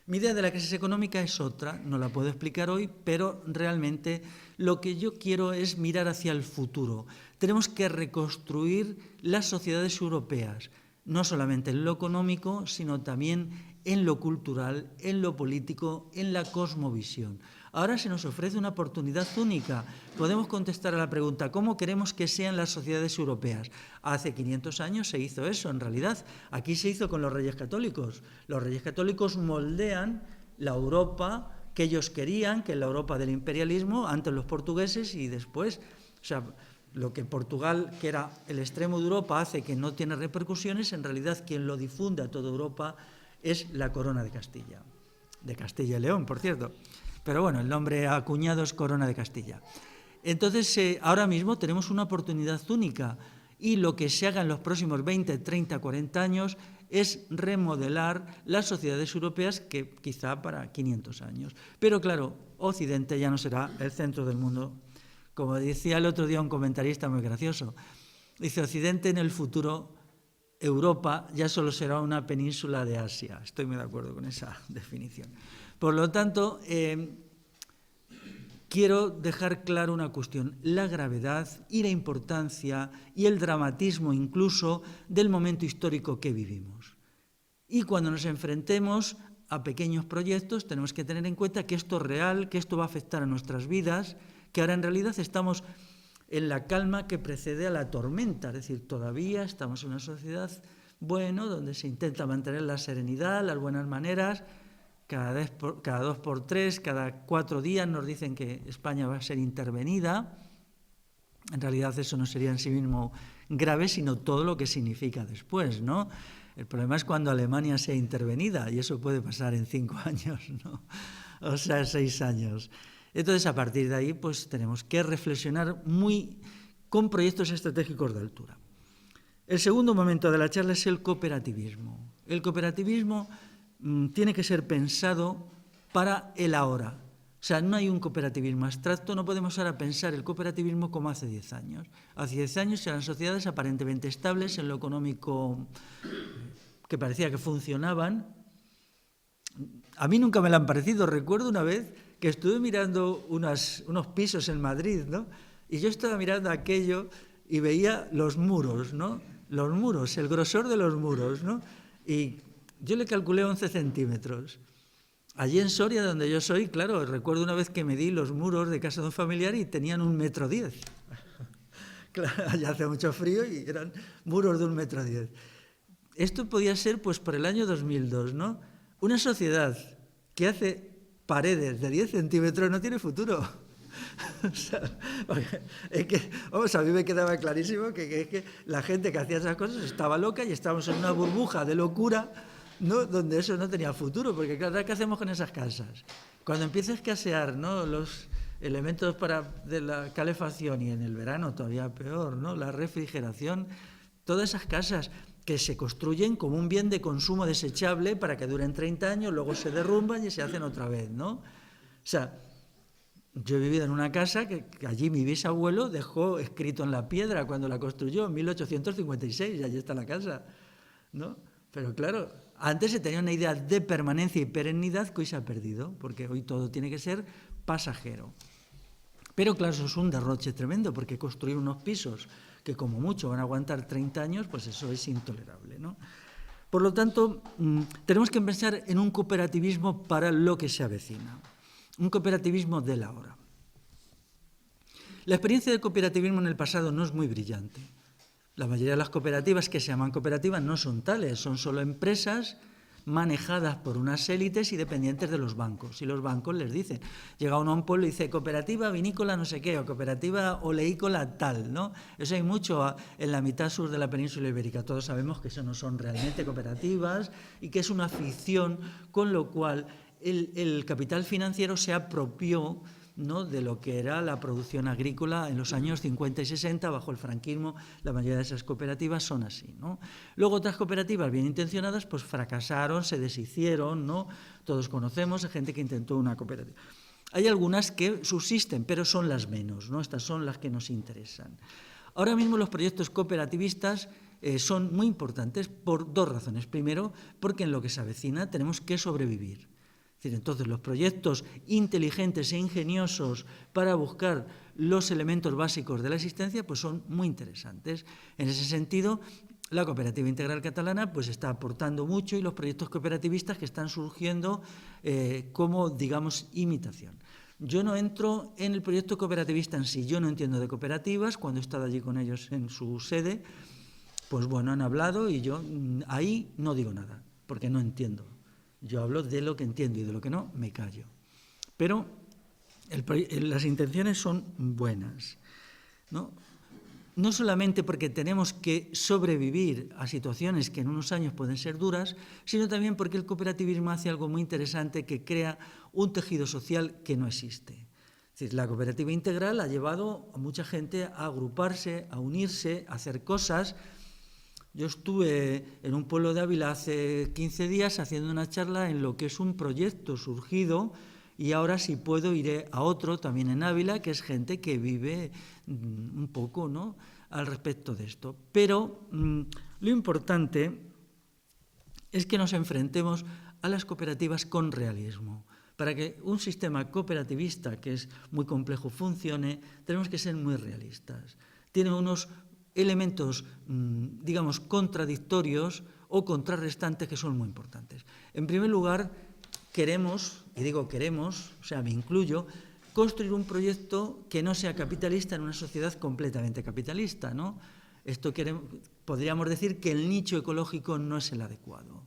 Mi idea de la crisis económica es otra, no la puedo explicar hoy, pero realmente lo que yo quiero es mirar hacia el futuro. Tenemos que reconstruir las sociedades europeas, no solamente en lo económico, sino también en lo cultural, en lo político, en la cosmovisión. Ahora se nos ofrece una oportunidad única. Podemos contestar a la pregunta, ¿cómo queremos que sean las sociedades europeas? Hace 500 años se hizo eso, en realidad. Aquí se hizo con los Reyes Católicos. Los Reyes Católicos moldean la Europa que ellos querían, que es la Europa del imperialismo, antes los portugueses y después. O sea, lo que Portugal, que era el extremo de Europa, hace que no tiene repercusiones, en realidad quien lo difunde a toda Europa es la Corona de Castilla y León, por cierto. Pero bueno, el nombre acuñado es Corona de Castilla. Entonces, ahora mismo tenemos una oportunidad única y lo que se haga en los próximos 20, 30, 40 años es remodelar las sociedades europeas que quizá para 500 años. Pero claro, Occidente ya no será el centro del mundo. Como decía el otro día un comentarista muy gracioso, dice, Occidente en el futuro, Europa ya solo será una península de Asia. Estoy muy de acuerdo con esa definición. Por lo tanto, quiero dejar claro una cuestión, la gravedad y la importancia y el dramatismo incluso del momento histórico que vivimos. Y cuando nos enfrentemos a pequeños proyectos tenemos que tener en cuenta que esto es real, que esto va a afectar a nuestras vidas, que ahora en realidad estamos en la calma que precede a la tormenta, es decir, todavía estamos en una sociedad, bueno, donde se intenta mantener la serenidad, las buenas maneras. Cada 2 por 3, cada 4 días nos dicen que España va a ser intervenida. En realidad eso no sería en sí mismo grave, sino todo lo que significa después, ¿no? El problema es cuando Alemania sea intervenida, y eso puede pasar en 5 años, ¿no? O sea, 6 años. Entonces, a partir de ahí, pues tenemos que reflexionar con proyectos estratégicos de altura. El segundo momento de la charla es el cooperativismo. El cooperativismo tiene que ser pensado para el ahora. O sea, no hay un cooperativismo abstracto, no podemos ahora pensar el cooperativismo como hace 10 años. Hace 10 años eran sociedades aparentemente estables en lo económico que parecía que funcionaban. A mí nunca me lo han parecido. Recuerdo una vez que estuve mirando unos pisos en Madrid, ¿no? Y yo estaba mirando aquello y veía los muros, ¿no? Los muros, el grosor de los muros, ¿no? Y yo le calculé 11 centímetros. Allí en Soria, donde yo soy, claro, recuerdo una vez que medí los muros de casa de un familiar y tenían 1,10 m. Claro, allá hace mucho frío y eran muros de 1,10 m. Esto podía ser pues por el año 2002, ¿no? Una sociedad que hace paredes de 10 centímetros no tiene futuro. O sea, es que, vamos, a mí me quedaba clarísimo que la gente que hacía esas cosas estaba loca y estábamos en una burbuja de locura, ¿no? Donde eso no tenía futuro, porque claro, ¿qué hacemos con esas casas? Cuando empieza a escasear, ¿no?, los elementos de la calefacción, y en el verano todavía peor, ¿no?, la refrigeración, todas esas casas que se construyen como un bien de consumo desechable para que duren 30 años, luego se derrumban y se hacen otra vez, ¿no? O sea, yo he vivido en una casa que allí mi bisabuelo dejó escrito en la piedra cuando la construyó, en 1856, y allí está la casa, ¿no? Pero claro, antes se tenía una idea de permanencia y perennidad que hoy se ha perdido, porque hoy todo tiene que ser pasajero. Pero claro, eso es un derroche tremendo, porque construir unos pisos que como mucho van a aguantar 30 años, pues eso es intolerable, ¿no? Por lo tanto, tenemos que pensar en un cooperativismo para lo que se avecina, un cooperativismo de la hora. La experiencia del cooperativismo en el pasado no es muy brillante. La mayoría de las cooperativas que se llaman cooperativas no son tales, son solo empresas manejadas por unas élites y dependientes de los bancos. Y los bancos les dicen, llega uno a un pueblo y dice cooperativa vinícola no sé qué, o cooperativa oleícola tal, ¿no? Eso hay mucho en la mitad sur de la península ibérica. Todos sabemos que eso no son realmente cooperativas y que es una ficción, con lo cual el capital financiero se apropió, ¿no?, de lo que era la producción agrícola en los años 50 y 60, bajo el franquismo. La mayoría de esas cooperativas son así, ¿no? Luego otras cooperativas bien intencionadas pues fracasaron, se deshicieron, ¿no? Todos conocemos a gente que intentó una cooperativa. Hay algunas que subsisten, pero son las menos, ¿no? Estas son las que nos interesan. Ahora mismo los proyectos cooperativistas son muy importantes por dos razones. Primero, porque en lo que se avecina tenemos que sobrevivir. Entonces, los proyectos inteligentes e ingeniosos para buscar los elementos básicos de la existencia pues son muy interesantes. En ese sentido, la Cooperativa Integral Catalana pues está aportando mucho, y los proyectos cooperativistas que están surgiendo como, digamos, imitación. Yo no entro en el proyecto cooperativista en sí, yo no entiendo de cooperativas. Cuando he estado allí con ellos en su sede, pues bueno, han hablado y yo ahí no digo nada, porque no entiendo. Yo hablo de lo que entiendo y de lo que no, me callo. Pero las intenciones son buenas, ¿no? No solamente porque tenemos que sobrevivir a situaciones que en unos años pueden ser duras, sino también porque el cooperativismo hace algo muy interesante, que crea un tejido social que no existe. Es decir, la cooperativa integral ha llevado a mucha gente a agruparse, a unirse, a hacer cosas. Yo estuve en un pueblo de Ávila hace 15 días haciendo una charla en lo que es un proyecto surgido, y ahora, si puedo, iré a otro también en Ávila, que es gente que vive un poco, ¿no?, al respecto de esto. Pero lo importante es que nos enfrentemos a las cooperativas con realismo. Para que un sistema cooperativista, que es muy complejo, funcione, tenemos que ser muy realistas. Tiene unos elementos, digamos, contradictorios o contrarrestantes que son muy importantes. En primer lugar, queremos, y digo queremos, o sea, me incluyo, construir un proyecto que no sea capitalista en una sociedad completamente capitalista, ¿no? Podríamos decir que el nicho ecológico no es el adecuado.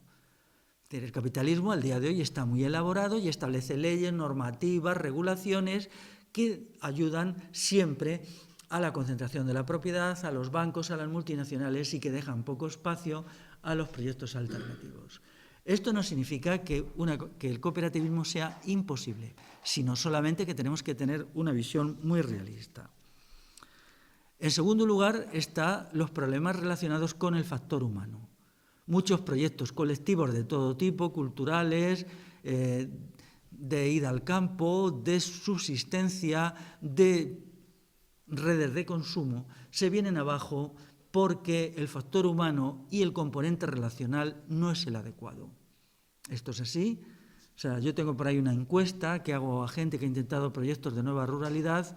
El capitalismo al día de hoy está muy elaborado y establece leyes, normativas, regulaciones que ayudan siempre a la concentración de la propiedad, a los bancos, a las multinacionales, y que dejan poco espacio a los proyectos alternativos. Esto no significa que el cooperativismo sea imposible, sino solamente que tenemos que tener una visión muy realista. En segundo lugar, están los problemas relacionados con el factor humano. Muchos proyectos colectivos de todo tipo, culturales, de ida al campo, de subsistencia, de redes de consumo, se vienen abajo porque el factor humano y el componente relacional no es el adecuado. Esto es así. O sea, yo tengo por ahí una encuesta que hago a gente que ha intentado proyectos de nueva ruralidad,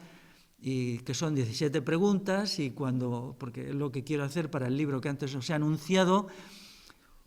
y que son 17 preguntas, y porque es lo que quiero hacer para el libro que antes os he anunciado,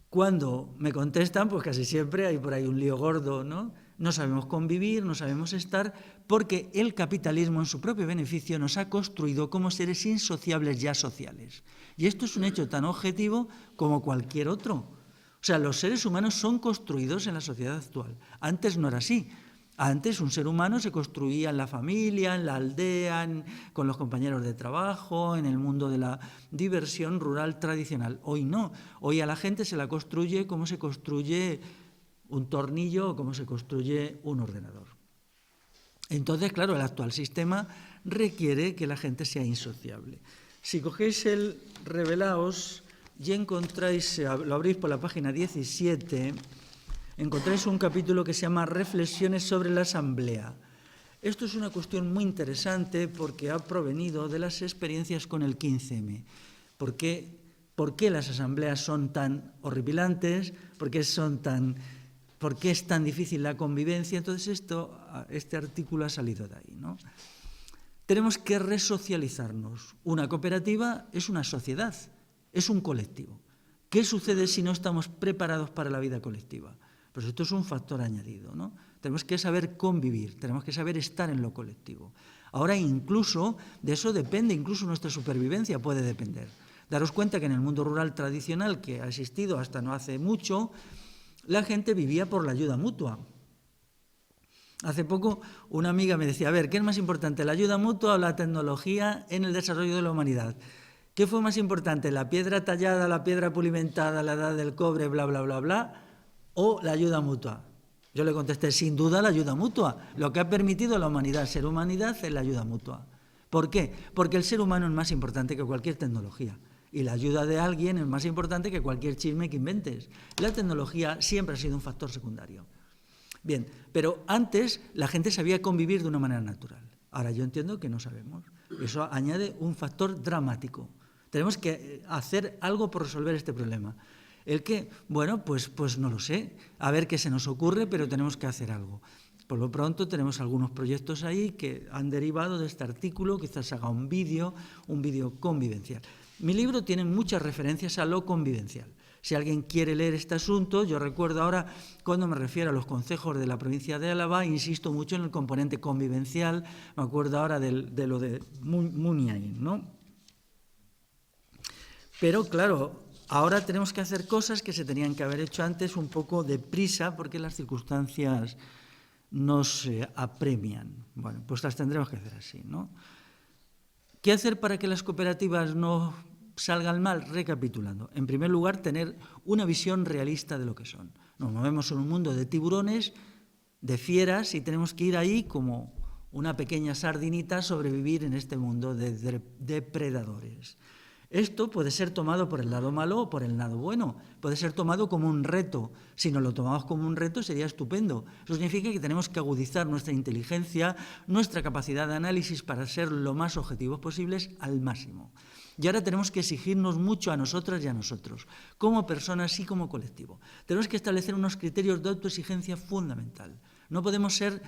cuando me contestan, pues casi siempre hay por ahí un lío gordo, ¿no?, no sabemos convivir, no sabemos estar, porque el capitalismo en su propio beneficio nos ha construido como seres insociables ya sociales. Y esto es un hecho tan objetivo como cualquier otro. O sea, los seres humanos son construidos en la sociedad actual. Antes no era así. Antes un ser humano se construía en la familia, en la aldea, con los compañeros de trabajo, en el mundo de la diversión rural tradicional. Hoy no. Hoy a la gente se la construye como se construye un tornillo o como se construye un ordenador. Entonces, claro, el actual sistema requiere que la gente sea insociable. Si cogéis el Revelaos y encontráis, lo abrís por la página 17, encontráis un capítulo que se llama Reflexiones sobre la Asamblea. Esto es una cuestión muy interesante porque ha provenido de las experiencias con el 15M. ¿Por qué las asambleas son tan horripilantes? ¿Por qué es tan difícil la convivencia? Entonces este artículo ha salido de ahí, ¿no? Tenemos que resocializarnos. Una cooperativa es una sociedad, es un colectivo. ¿Qué sucede si no estamos preparados para la vida colectiva? Pues esto es un factor añadido, ¿no? Tenemos que saber convivir, tenemos que saber estar en lo colectivo. Ahora incluso de eso depende, incluso nuestra supervivencia puede depender. Daros cuenta que en el mundo rural tradicional, que ha existido hasta no hace mucho, la gente vivía por la ayuda mutua. Hace poco una amiga me decía, a ver, ¿qué es más importante, la ayuda mutua o la tecnología en el desarrollo de la humanidad? ¿Qué fue más importante, la piedra tallada, la piedra pulimentada, la edad del cobre, bla, bla, bla, bla, o la ayuda mutua? Yo le contesté, sin duda, la ayuda mutua. Lo que ha permitido a la humanidad ser humanidad es la ayuda mutua. ¿Por qué? Porque el ser humano es más importante que cualquier tecnología. Y la ayuda de alguien es más importante que cualquier chisme que inventes. La tecnología siempre ha sido un factor secundario. Bien, pero antes la gente sabía convivir de una manera natural. Ahora yo entiendo que no sabemos. Eso añade un factor dramático. Tenemos que hacer algo por resolver este problema. ¿El qué? Bueno, pues no lo sé. A ver qué se nos ocurre, pero tenemos que hacer algo. Por lo pronto tenemos algunos proyectos ahí que han derivado de este artículo, quizás haga un vídeo convivencial. Mi libro tiene muchas referencias a lo convivencial. Si alguien quiere leer este asunto, yo recuerdo ahora, cuando me refiero a los concejos de la provincia de Álava, insisto mucho en el componente convivencial, me acuerdo ahora de lo de Muniain, ¿no? Pero claro, ahora tenemos que hacer cosas que se tenían que haber hecho antes un poco deprisa porque las circunstancias nos apremian. Bueno, pues las tendremos que hacer así, ¿no? ¿Qué hacer para que las cooperativas no salgan mal? Recapitulando. En primer lugar, tener una visión realista de lo que son. Nos movemos en un mundo de tiburones, de fieras, y tenemos que ir ahí como una pequeña sardinita a sobrevivir en este mundo de depredadores. Esto puede ser tomado por el lado malo o por el lado bueno. Puede ser tomado como un reto. Si nos lo tomamos como un reto sería estupendo. Eso significa que tenemos que agudizar nuestra inteligencia, nuestra capacidad de análisis para ser lo más objetivos posibles al máximo. Y ahora tenemos que exigirnos mucho a nosotras y a nosotros, como personas y como colectivo. Tenemos que establecer unos criterios de autoexigencia fundamental. No podemos ser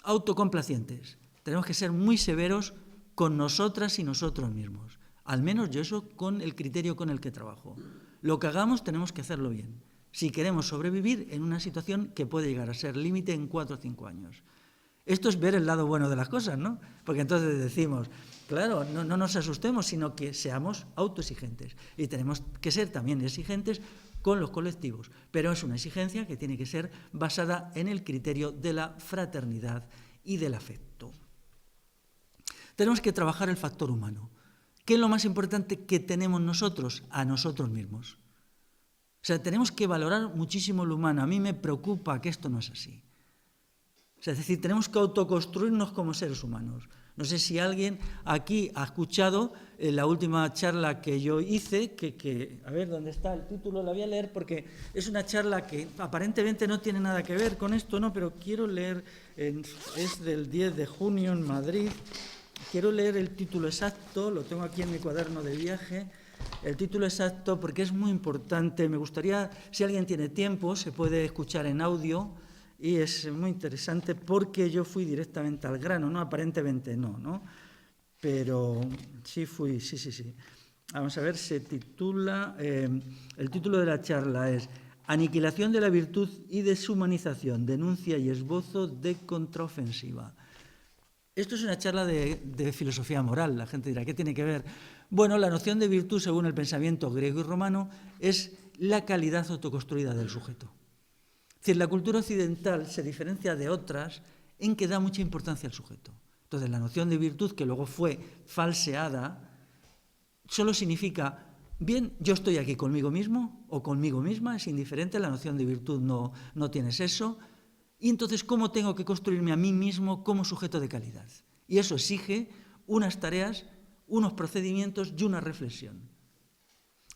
autocomplacientes. Tenemos que ser muy severos con nosotras y nosotros mismos. Al menos yo eso con el criterio con el que trabajo. Lo que hagamos tenemos que hacerlo bien, si queremos sobrevivir en una situación que puede llegar a ser límite en 4 o 5 años. Esto es ver el lado bueno de las cosas, ¿no? Porque entonces decimos, claro, no nos asustemos, sino que seamos autoexigentes. Y tenemos que ser también exigentes con los colectivos. Pero es una exigencia que tiene que ser basada en el criterio de la fraternidad y del afecto. Tenemos que trabajar el factor humano. ¿Qué es lo más importante que tenemos nosotros? A nosotros mismos. O sea, tenemos que valorar muchísimo lo humano. A mí me preocupa que esto no es así. O sea, es decir, tenemos que autoconstruirnos como seres humanos. No sé si alguien aquí ha escuchado la última charla que yo hice, a ver, ¿dónde está el título? La voy a leer porque es una charla que aparentemente no tiene nada que ver con esto, ¿no? Pero quiero leer, es del 10 de junio en Madrid. Quiero leer el título exacto, lo tengo aquí en mi cuaderno de viaje, el título exacto porque es muy importante. Me gustaría, si alguien tiene tiempo, se puede escuchar en audio y es muy interesante porque yo fui directamente al grano, ¿no? Aparentemente no, pero sí fui, sí. Vamos a ver, se titula, el título de la charla es aniquilación de la virtud y deshumanización, denuncia y esbozo de contraofensiva. Esto es una charla de filosofía moral. La gente dirá, ¿qué tiene que ver? Bueno, la noción de virtud, según el pensamiento griego y romano, es la calidad autoconstruida del sujeto. Es decir, la cultura occidental se diferencia de otras en que da mucha importancia al sujeto. Entonces, la noción de virtud, que luego fue falseada, solo significa, bien, yo estoy aquí conmigo mismo o conmigo misma, es indiferente, la noción de virtud no tienes eso. Y entonces, ¿cómo tengo que construirme a mí mismo como sujeto de calidad? Y eso exige unas tareas, unos procedimientos y una reflexión.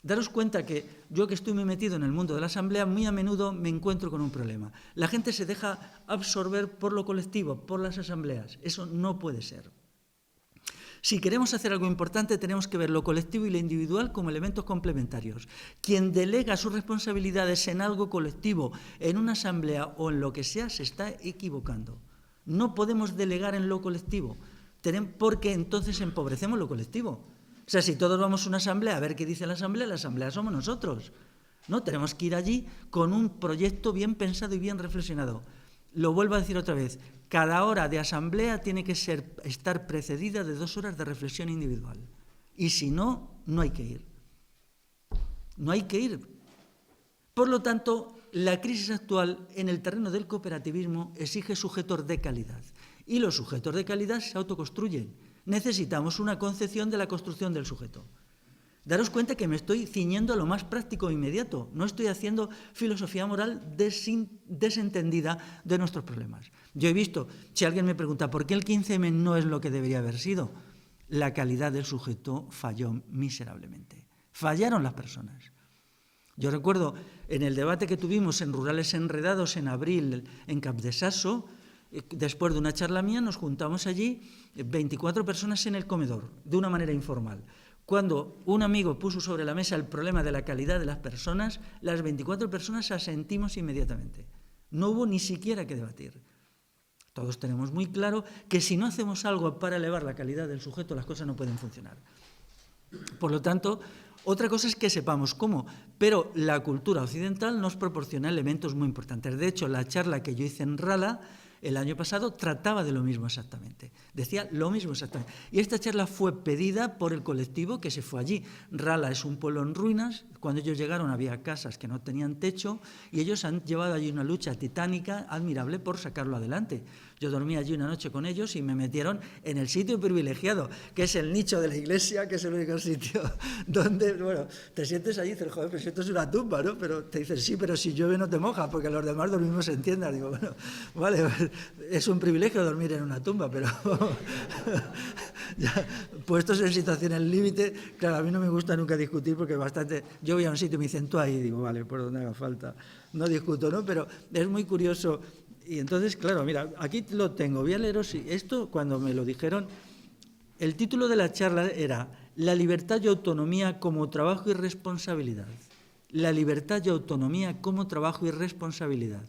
Daros cuenta que yo, que estoy muy metido en el mundo de la asamblea, muy a menudo me encuentro con un problema. La gente se deja absorber por lo colectivo, por las asambleas. Eso no puede ser. Si queremos hacer algo importante, tenemos que ver lo colectivo y lo individual como elementos complementarios. Quien delega sus responsabilidades en algo colectivo, en una asamblea o en lo que sea, se está equivocando. No podemos delegar en lo colectivo, porque entonces empobrecemos lo colectivo. O sea, si todos vamos a una asamblea a ver qué dice la asamblea somos nosotros. ¿No? Tenemos que ir allí con un proyecto bien pensado y bien reflexionado. Lo vuelvo a decir otra vez, cada hora de asamblea tiene que estar precedida de 2 horas de reflexión individual. Y si no, no hay que ir. No hay que ir. Por lo tanto, la crisis actual en el terreno del cooperativismo exige sujetos de calidad. Y los sujetos de calidad se autoconstruyen. Necesitamos una concepción de la construcción del sujeto. Daros cuenta que me estoy ciñendo a lo más práctico e inmediato. No estoy haciendo filosofía moral desentendida de nuestros problemas. Yo he visto, si alguien me pregunta, ¿por qué el 15M no es lo que debería haber sido? La calidad del sujeto falló miserablemente. Fallaron las personas. Yo recuerdo en el debate que tuvimos en Rurales Enredados en abril en Capdesaso, después de una charla mía nos juntamos allí 24 personas en el comedor, de una manera informal. Cuando un amigo puso sobre la mesa el problema de la calidad de las personas, las 24 personas asentimos inmediatamente. No hubo ni siquiera que debatir. Todos tenemos muy claro que si no hacemos algo para elevar la calidad del sujeto, las cosas no pueden funcionar. Por lo tanto, otra cosa es que sepamos cómo, pero la cultura occidental nos proporciona elementos muy importantes. De hecho, la charla que yo hice en Rala el año pasado trataba de lo mismo exactamente, decía lo mismo exactamente. Y esta charla fue pedida por el colectivo que se fue allí. Rala es un pueblo en ruinas, cuando ellos llegaron había casas que no tenían techo y ellos han llevado allí una lucha titánica admirable por sacarlo adelante. Yo dormí allí una noche con ellos y me metieron en el sitio privilegiado, que es el nicho de la iglesia, que es el único sitio donde, bueno, te sientes allí y dices, joder, pero esto es una tumba, ¿no? Pero te dicen, sí, pero si llueve no te mojas, porque los demás dormimos en tiendas. Digo, bueno, vale, es un privilegio dormir en una tumba, pero ya, puestos en situaciones límite, claro, a mí no me gusta nunca discutir porque bastante, yo voy a un sitio y me dicen tú ahí, y digo, vale, por donde haga falta, no discuto, ¿no? Pero es muy curioso. Y entonces, claro, mira, aquí lo tengo, voy a leeros, esto cuando me lo dijeron, el título de la charla era La libertad y autonomía como trabajo y responsabilidad. La libertad y autonomía como trabajo y responsabilidad.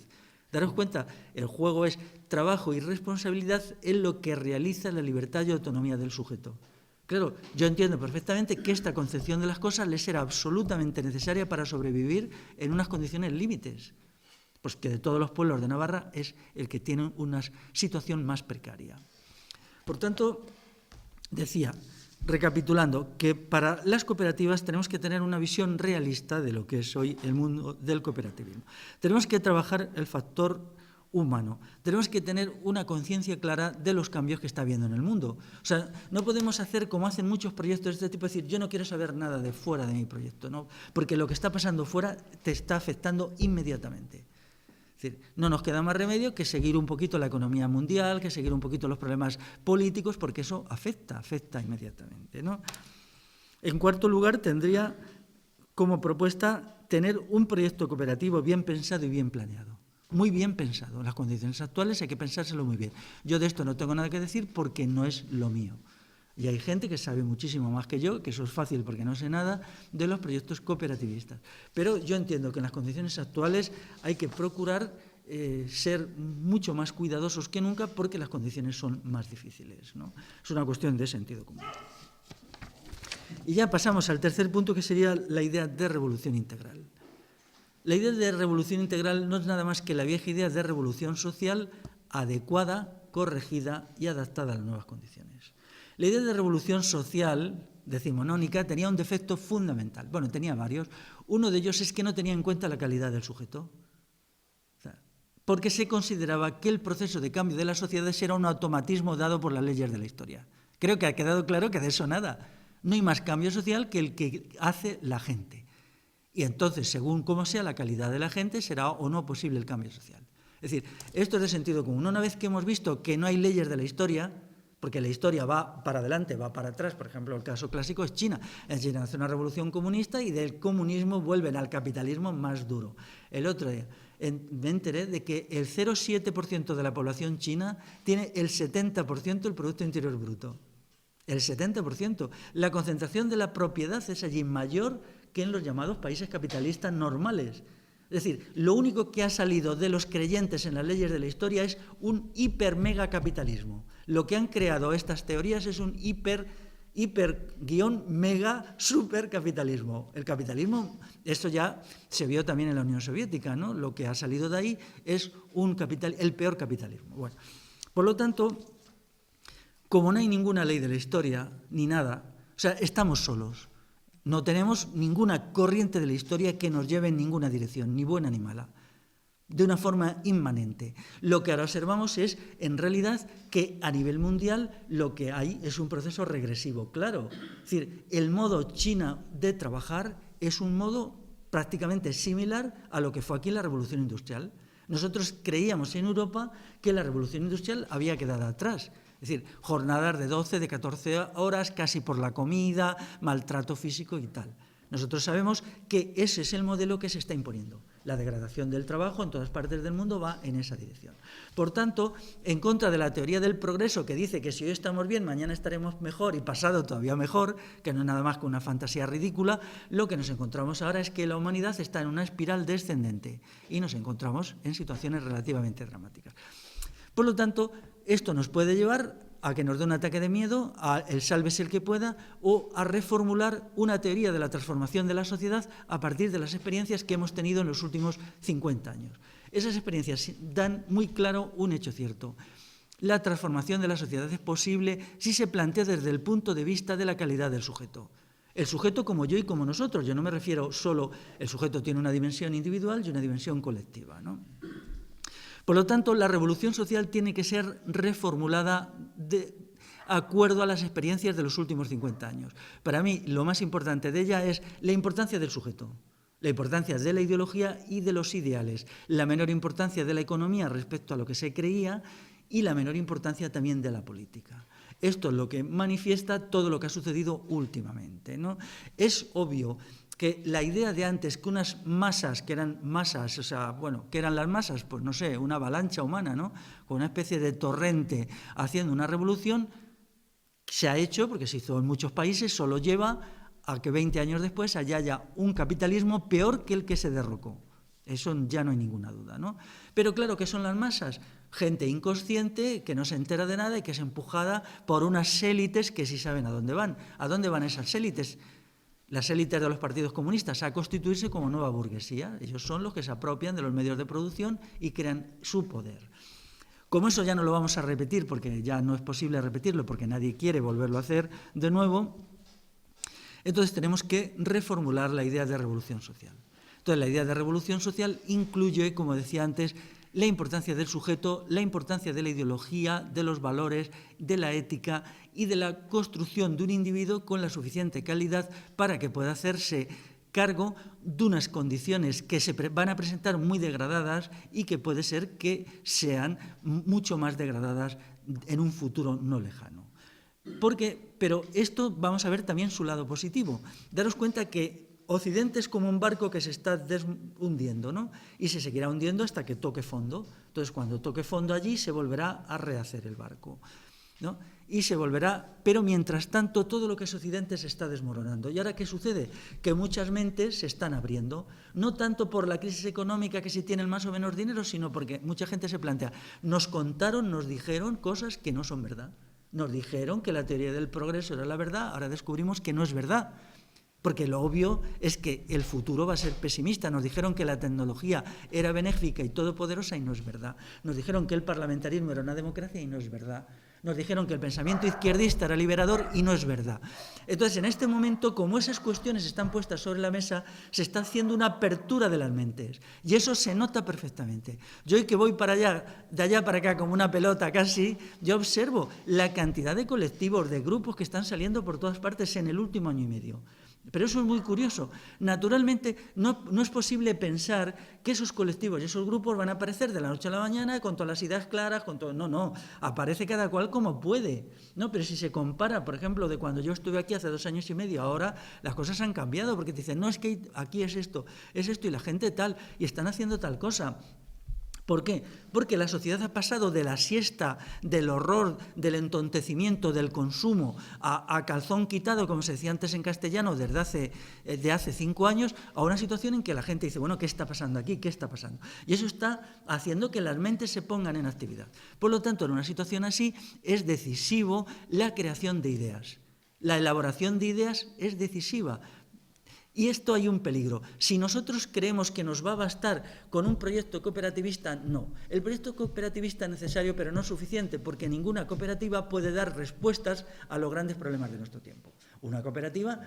Daros cuenta, el juego es trabajo y responsabilidad en lo que realiza la libertad y autonomía del sujeto. Claro, yo entiendo perfectamente que esta concepción de las cosas les era absolutamente necesaria para sobrevivir en unas condiciones límites. Pues que de todos los pueblos de Navarra es el que tiene una situación más precaria. Por tanto, decía, recapitulando, que para las cooperativas tenemos que tener una visión realista de lo que es hoy el mundo del cooperativismo. Tenemos que trabajar el factor humano, tenemos que tener una conciencia clara de los cambios que está habiendo en el mundo. O sea, no podemos hacer como hacen muchos proyectos de este tipo, decir, yo no quiero saber nada de fuera de mi proyecto, ¿no? Porque lo que está pasando fuera te está afectando inmediatamente. Es decir, no nos queda más remedio que seguir un poquito la economía mundial, que seguir un poquito los problemas políticos, porque eso afecta inmediatamente, ¿no? En cuarto lugar, tendría como propuesta tener un proyecto cooperativo bien pensado y bien planeado. Muy bien pensado. En las condiciones actuales hay que pensárselo muy bien. Yo de esto no tengo nada que decir porque no es lo mío. Y hay gente que sabe muchísimo más que yo, que eso es fácil porque no sé nada, de los proyectos cooperativistas. Pero yo entiendo que en las condiciones actuales hay que procurar ser mucho más cuidadosos que nunca porque las condiciones son más difíciles, ¿no? Es una cuestión de sentido común. Y ya pasamos al tercer punto, que sería la idea de revolución integral. La idea de revolución integral no es nada más que la vieja idea de revolución social adecuada, corregida y adaptada a las nuevas condiciones. La idea de revolución social decimonónica tenía un defecto fundamental. Bueno, tenía varios. Uno de ellos es que no tenía en cuenta la calidad del sujeto, porque se consideraba que el proceso de cambio de las sociedades era un automatismo dado por las leyes de la historia. Creo que ha quedado claro que de eso nada. No hay más cambio social que el que hace la gente. Y entonces, según cómo sea la calidad de la gente, será o no posible el cambio social. Es decir, esto es de sentido común. Una vez que hemos visto que no hay leyes de la historia, porque la historia va para adelante, va para atrás, por ejemplo, el caso clásico es China. En China hace una revolución comunista y del comunismo vuelven al capitalismo más duro. El otro día me enteré de que el 0,7% de la población china tiene el 70% del Producto Interior Bruto. El 70%. La concentración de la propiedad es allí mayor que en los llamados países capitalistas normales. Es decir, lo único que ha salido de los creyentes en las leyes de la historia es un hiper-mega-capitalismo. Lo que han creado estas teorías es un hiper-mega-supercapitalismo. El capitalismo, esto ya se vio también en la Unión Soviética, ¿no? Lo que ha salido de ahí es el peor capitalismo. Bueno, por lo tanto, como no hay ninguna ley de la historia, ni nada, o sea, estamos solos. No tenemos ninguna corriente de la historia que nos lleve en ninguna dirección, ni buena ni mala, de una forma inmanente. Lo que ahora observamos es, en realidad, que a nivel mundial lo que hay es un proceso regresivo, claro. Es decir, el modo China de trabajar es un modo prácticamente similar a lo que fue aquí la Revolución Industrial. Nosotros creíamos en Europa que la Revolución Industrial había quedado atrás. Es decir, jornadas de 12, de 14 horas, casi por la comida, maltrato físico y tal. Nosotros sabemos que ese es el modelo que se está imponiendo. La degradación del trabajo en todas partes del mundo va en esa dirección. Por tanto, en contra de la teoría del progreso que dice que si hoy estamos bien, mañana estaremos mejor y pasado todavía mejor, que no es nada más que una fantasía ridícula, lo que nos encontramos ahora es que la humanidad está en una espiral descendente y nos encontramos en situaciones relativamente dramáticas. Por lo tanto, esto nos puede llevar a que nos dé un ataque de miedo, a el sálvese el que pueda, o a reformular una teoría de la transformación de la sociedad a partir de las experiencias que hemos tenido en los últimos 50 años. Esas experiencias dan muy claro un hecho cierto. La transformación de la sociedad es posible si se plantea desde el punto de vista de la calidad del sujeto. El sujeto como yo y como nosotros. Yo no me refiero solo, el sujeto tiene una dimensión individual y una dimensión colectiva, ¿no? Por lo tanto, la revolución social tiene que ser reformulada de acuerdo a las experiencias de los últimos 50 años. Para mí, lo más importante de ella es la importancia del sujeto, la importancia de la ideología y de los ideales, la menor importancia de la economía respecto a lo que se creía y la menor importancia también de la política. Esto es lo que manifiesta todo lo que ha sucedido últimamente, ¿no? Es obvio que la idea de antes, que unas masas, que eran masas, o sea, bueno, ¿qué eran las masas? Pues no sé, una avalancha humana, ¿no? Con una especie de torrente haciendo una revolución, se ha hecho, porque se hizo en muchos países, solo lleva a que 20 años después haya un capitalismo peor que el que se derrocó. Eso ya no hay ninguna duda, ¿no? Pero claro, ¿qué son las masas? Gente inconsciente que no se entera de nada y que es empujada por unas élites que sí saben a dónde van. ¿A dónde van esas élites? Las élites de los partidos comunistas a constituirse como nueva burguesía. Ellos son los que se apropian de los medios de producción y crean su poder. Como eso ya no lo vamos a repetir, porque ya no es posible repetirlo, porque nadie quiere volverlo a hacer de nuevo, entonces tenemos que reformular la idea de revolución social. Entonces la idea de revolución social incluye, como decía antes, la importancia del sujeto, la importancia de la ideología, de los valores, de la ética y de la construcción de un individuo con la suficiente calidad para que pueda hacerse cargo de unas condiciones que se van a presentar muy degradadas y que puede ser que sean mucho más degradadas en un futuro no lejano. Pero esto vamos a ver también su lado positivo. Daros cuenta que Occidente es como un barco que se está hundiendo, ¿no? Y se seguirá hundiendo hasta que toque fondo. Entonces, cuando toque fondo allí, se volverá a rehacer el barco, ¿no? Y se volverá, pero mientras tanto, todo lo que es Occidente se está desmoronando. ¿Y ahora qué sucede? Que muchas mentes se están abriendo, no tanto por la crisis económica que si tienen más o menos dinero, sino porque mucha gente se plantea, nos contaron, nos dijeron cosas que no son verdad. Nos dijeron que la teoría del progreso era la verdad, ahora descubrimos que no es verdad. Porque lo obvio es que el futuro va a ser pesimista. Nos dijeron que la tecnología era benéfica y todopoderosa y no es verdad. Nos dijeron que el parlamentarismo era una democracia y no es verdad. Nos dijeron que el pensamiento izquierdista era liberador y no es verdad. Entonces, en este momento, como esas cuestiones están puestas sobre la mesa, se está haciendo una apertura de las mentes. Y eso se nota perfectamente. Yo hoy que voy para allá, de allá para acá, como una pelota casi, yo observo la cantidad de colectivos, de grupos que están saliendo por todas partes en el último año y medio. Pero eso es muy curioso. Naturalmente, no es posible pensar que esos colectivos y esos grupos van a aparecer de la noche a la mañana con todas las ideas claras, con todo. No, aparece cada cual como puede. No, pero si se compara, por ejemplo, de cuando yo estuve aquí hace 2 años y medio, ahora las cosas han cambiado, porque te dicen, no, es que aquí es esto, y la gente tal, y están haciendo tal cosa. ¿Por qué? Porque la sociedad ha pasado de la siesta, del horror, del entontecimiento, del consumo, a calzón quitado, como se decía antes en castellano, desde hace 5 años, a una situación en que la gente dice, bueno, ¿qué está pasando aquí? ¿Qué está pasando? Y eso está haciendo que las mentes se pongan en actividad. Por lo tanto, en una situación así es decisivo la creación de ideas. La elaboración de ideas es decisiva. Y esto hay un peligro. Si nosotros creemos que nos va a bastar con un proyecto cooperativista, no. El proyecto cooperativista es necesario, pero no suficiente, porque ninguna cooperativa puede dar respuestas a los grandes problemas de nuestro tiempo. Una cooperativa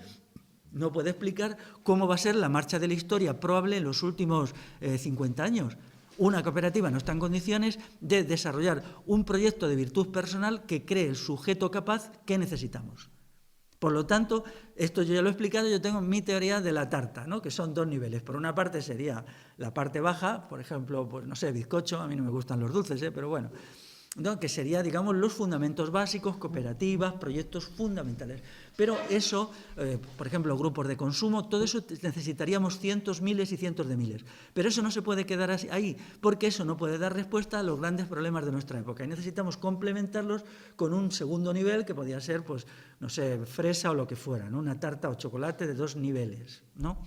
no puede explicar cómo va a ser la marcha de la historia probable en los últimos 50 años. Una cooperativa no está en condiciones de desarrollar un proyecto de virtud personal que cree el sujeto capaz que necesitamos. Por lo tanto, esto yo ya lo he explicado, yo tengo mi teoría de la tarta, ¿no? Que son 2 niveles. Por una parte sería la parte baja, por ejemplo, pues no sé, bizcocho, a mí no me gustan los dulces, pero bueno, ¿no? Que sería, digamos, los fundamentos básicos, cooperativas, proyectos fundamentales. Pero eso, por ejemplo, grupos de consumo, todo eso necesitaríamos cientos, miles y cientos de miles. Pero eso no se puede quedar ahí, porque eso no puede dar respuesta a los grandes problemas de nuestra época. Y necesitamos complementarlos con un segundo nivel, que podría ser, pues, no sé, fresa o lo que fuera, ¿no? Una tarta o chocolate de 2 niveles, ¿no?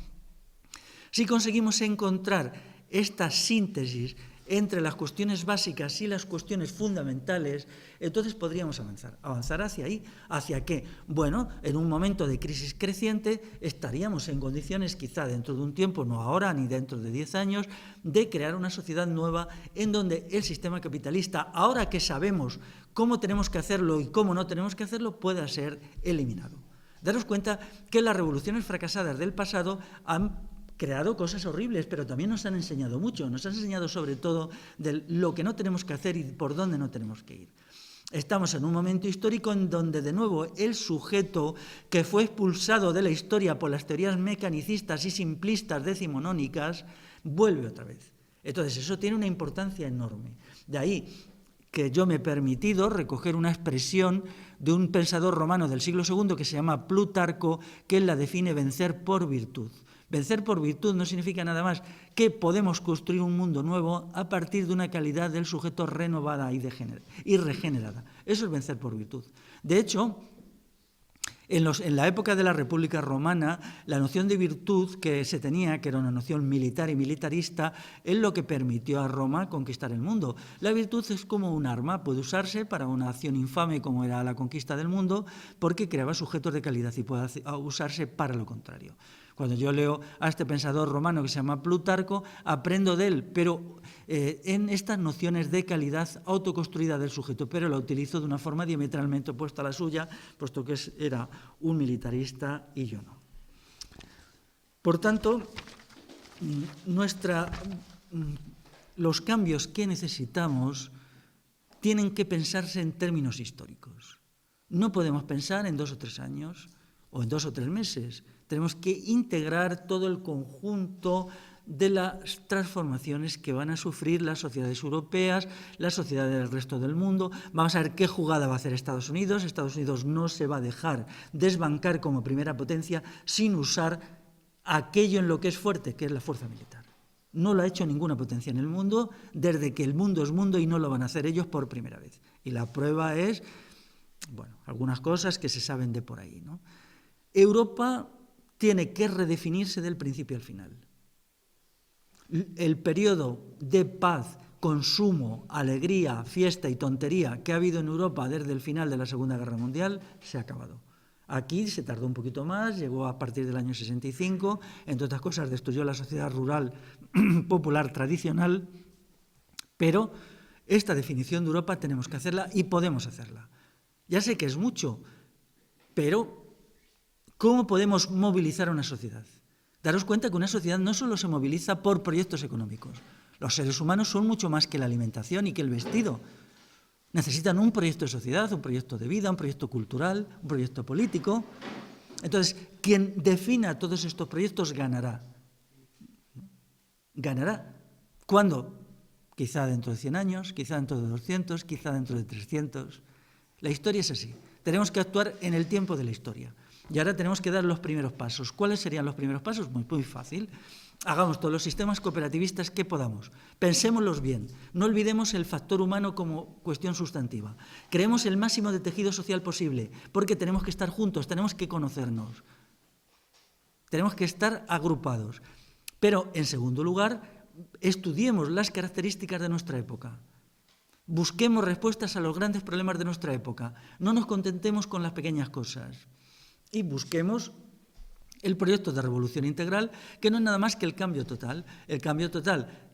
Si conseguimos encontrar esta síntesis entre las cuestiones básicas y las cuestiones fundamentales, entonces podríamos avanzar. ¿Avanzar hacia ahí? ¿Hacia qué? Bueno, en un momento de crisis creciente estaríamos en condiciones, quizá dentro de un tiempo, no ahora ni dentro de 10 años, de crear una sociedad nueva en donde el sistema capitalista, ahora que sabemos cómo tenemos que hacerlo y cómo no tenemos que hacerlo, pueda ser eliminado. Daros cuenta que las revoluciones fracasadas del pasado han creado cosas horribles, pero también nos han enseñado mucho. Nos han enseñado sobre todo de lo que no tenemos que hacer y por dónde no tenemos que ir. Estamos en un momento histórico en donde, de nuevo, el sujeto que fue expulsado de la historia por las teorías mecanicistas y simplistas decimonónicas vuelve otra vez. Entonces, eso tiene una importancia enorme. De ahí que yo me he permitido recoger una expresión de un pensador romano del siglo II que se llama Plutarco, que él la define vencer por virtud. Vencer por virtud no significa nada más que podemos construir un mundo nuevo a partir de una calidad del sujeto renovada y regenerada. Eso es vencer por virtud. De hecho, en la época de la República Romana, la noción de virtud que se tenía, que era una noción militar y militarista, es lo que permitió a Roma conquistar el mundo. La virtud es como un arma, puede usarse para una acción infame como era la conquista del mundo, porque creaba sujetos de calidad y puede usarse para lo contrario. Cuando yo leo a este pensador romano que se llama Plutarco, aprendo de él, pero en estas nociones de calidad autoconstruida del sujeto, pero la utilizo de una forma diametralmente opuesta a la suya, puesto que era un militarista y yo no. Por tanto, los cambios que necesitamos tienen que pensarse en términos históricos. No podemos pensar en 2 o 3 años o en 2 o 3 meses. Tenemos que integrar todo el conjunto de las transformaciones que van a sufrir las sociedades europeas, las sociedades del resto del mundo. Vamos a ver qué jugada va a hacer Estados Unidos. Estados Unidos no se va a dejar desbancar como primera potencia sin usar aquello en lo que es fuerte, que es la fuerza militar. No lo ha hecho ninguna potencia en el mundo desde que el mundo es mundo y no lo van a hacer ellos por primera vez. Y la prueba es, bueno, algunas cosas que se saben de por ahí, ¿no? Europa tiene que redefinirse del principio al final. El periodo de paz, consumo, alegría, fiesta y tontería que ha habido en Europa desde el final de la Segunda Guerra Mundial se ha acabado. Aquí se tardó un poquito más, llegó a partir del año 65, entre otras cosas destruyó la sociedad rural popular tradicional, pero esta definición de Europa tenemos que hacerla y podemos hacerla. Ya sé que es mucho, pero ¿cómo podemos movilizar a una sociedad? Daros cuenta que una sociedad no solo se moviliza por proyectos económicos. Los seres humanos son mucho más que la alimentación y que el vestido. Necesitan un proyecto de sociedad, un proyecto de vida, un proyecto cultural, un proyecto político. Entonces, quien defina todos estos proyectos ganará. ¿Ganará? ¿Cuándo? Quizá dentro de 100 años, quizá dentro de 200, quizá dentro de 300. La historia es así. Tenemos que actuar en el tiempo de la historia. Y ahora tenemos que dar los primeros pasos. ¿Cuáles serían los primeros pasos? Muy fácil. Hagamos todos los sistemas cooperativistas que podamos. Pensémoslos bien. No olvidemos el factor humano como cuestión sustantiva. Creemos el máximo de tejido social posible, porque tenemos que estar juntos, tenemos que conocernos. Tenemos que estar agrupados. Pero, en segundo lugar, estudiemos las características de nuestra época. Busquemos respuestas a los grandes problemas de nuestra época. No nos contentemos con las pequeñas cosas. Y busquemos el proyecto de revolución integral, que no es nada más que el cambio total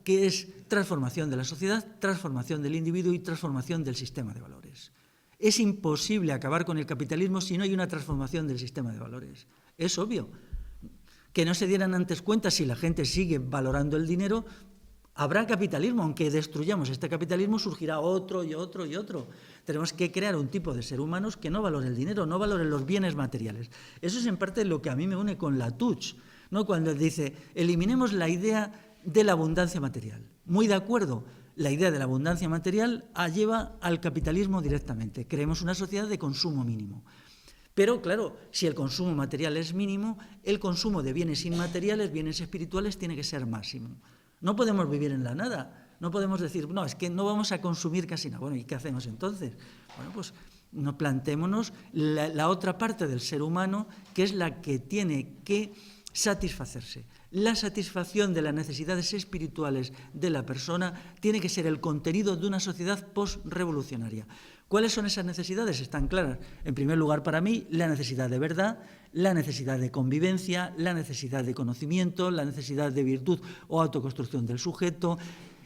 que es transformación de la sociedad, transformación del individuo y transformación del sistema de valores. Es imposible acabar con el capitalismo si no hay una transformación del sistema de valores. Es obvio. Que no se dieran antes cuenta, si la gente sigue valorando el dinero, habrá capitalismo. Aunque destruyamos este capitalismo, surgirá otro y otro y otro. Tenemos que crear un tipo de ser humanos que no valore el dinero, no valore los bienes materiales. Eso es en parte lo que a mí me une con Latouche, ¿no? Cuando dice, eliminemos la idea de la abundancia material. Muy de acuerdo, la idea de la abundancia material lleva al capitalismo directamente. Creemos una sociedad de consumo mínimo. Pero, claro, si el consumo material es mínimo, el consumo de bienes inmateriales, bienes espirituales, tiene que ser máximo. No podemos vivir en la nada. No podemos decir, no, es que no vamos a consumir casi nada. Bueno, ¿y qué hacemos entonces? Bueno, pues planteémonos la otra parte del ser humano, que es la que tiene que satisfacerse. La satisfacción de las necesidades espirituales de la persona tiene que ser el contenido de una sociedad post-revolucionaria. ¿Cuáles son esas necesidades? Están claras. En primer lugar, para mí, la necesidad de verdad, la necesidad de convivencia, la necesidad de conocimiento, la necesidad de virtud o autoconstrucción del sujeto,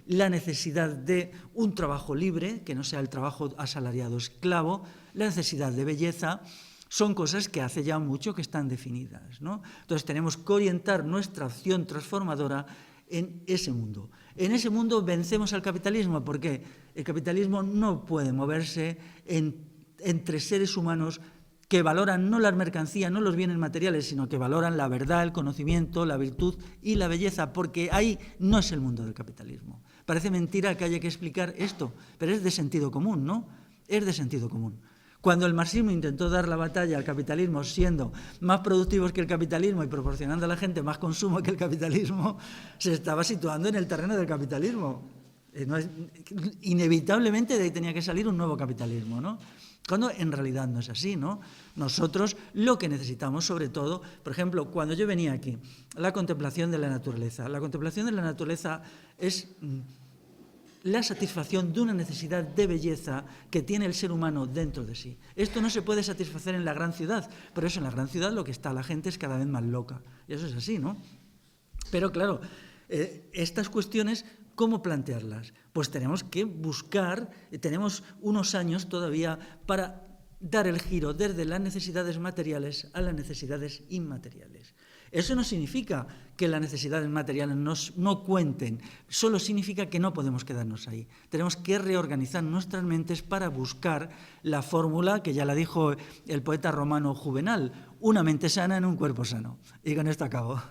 la necesidad de un trabajo libre, que no sea el trabajo asalariado esclavo, la necesidad de belleza. Son cosas que hace ya mucho que están definidas, ¿no? Entonces tenemos que orientar nuestra acción transformadora en ese mundo. En ese mundo vencemos al capitalismo, porque el capitalismo no puede moverse entre seres humanos que valoran no las mercancías, no los bienes materiales, sino que valoran la verdad, el conocimiento, la virtud y la belleza, porque ahí no es el mundo del capitalismo. Parece mentira que haya que explicar esto, pero es de sentido común, ¿no? Es de sentido común. Cuando el marxismo intentó dar la batalla al capitalismo siendo más productivos que el capitalismo y proporcionando a la gente más consumo que el capitalismo, se estaba situando en el terreno del capitalismo. Inevitablemente de ahí tenía que salir un nuevo capitalismo, ¿no? Cuando en realidad no es así, ¿no? Nosotros lo que necesitamos, sobre todo, por ejemplo, cuando yo venía aquí, la contemplación de la naturaleza. La contemplación de la naturaleza es la satisfacción de una necesidad de belleza que tiene el ser humano dentro de sí. Esto no se puede satisfacer en la gran ciudad, pero eso en la gran ciudad lo que está la gente es cada vez más loca. Y eso es así, ¿no? Pero claro, estas cuestiones, ¿cómo plantearlas? Pues tenemos que buscar, tenemos unos años todavía para dar el giro desde las necesidades materiales a las necesidades inmateriales. Eso no significa que las necesidades materiales no cuenten, solo significa que no podemos quedarnos ahí. Tenemos que reorganizar nuestras mentes para buscar la fórmula que ya la dijo el poeta romano Juvenal, una mente sana en un cuerpo sano. Y con esto acabo.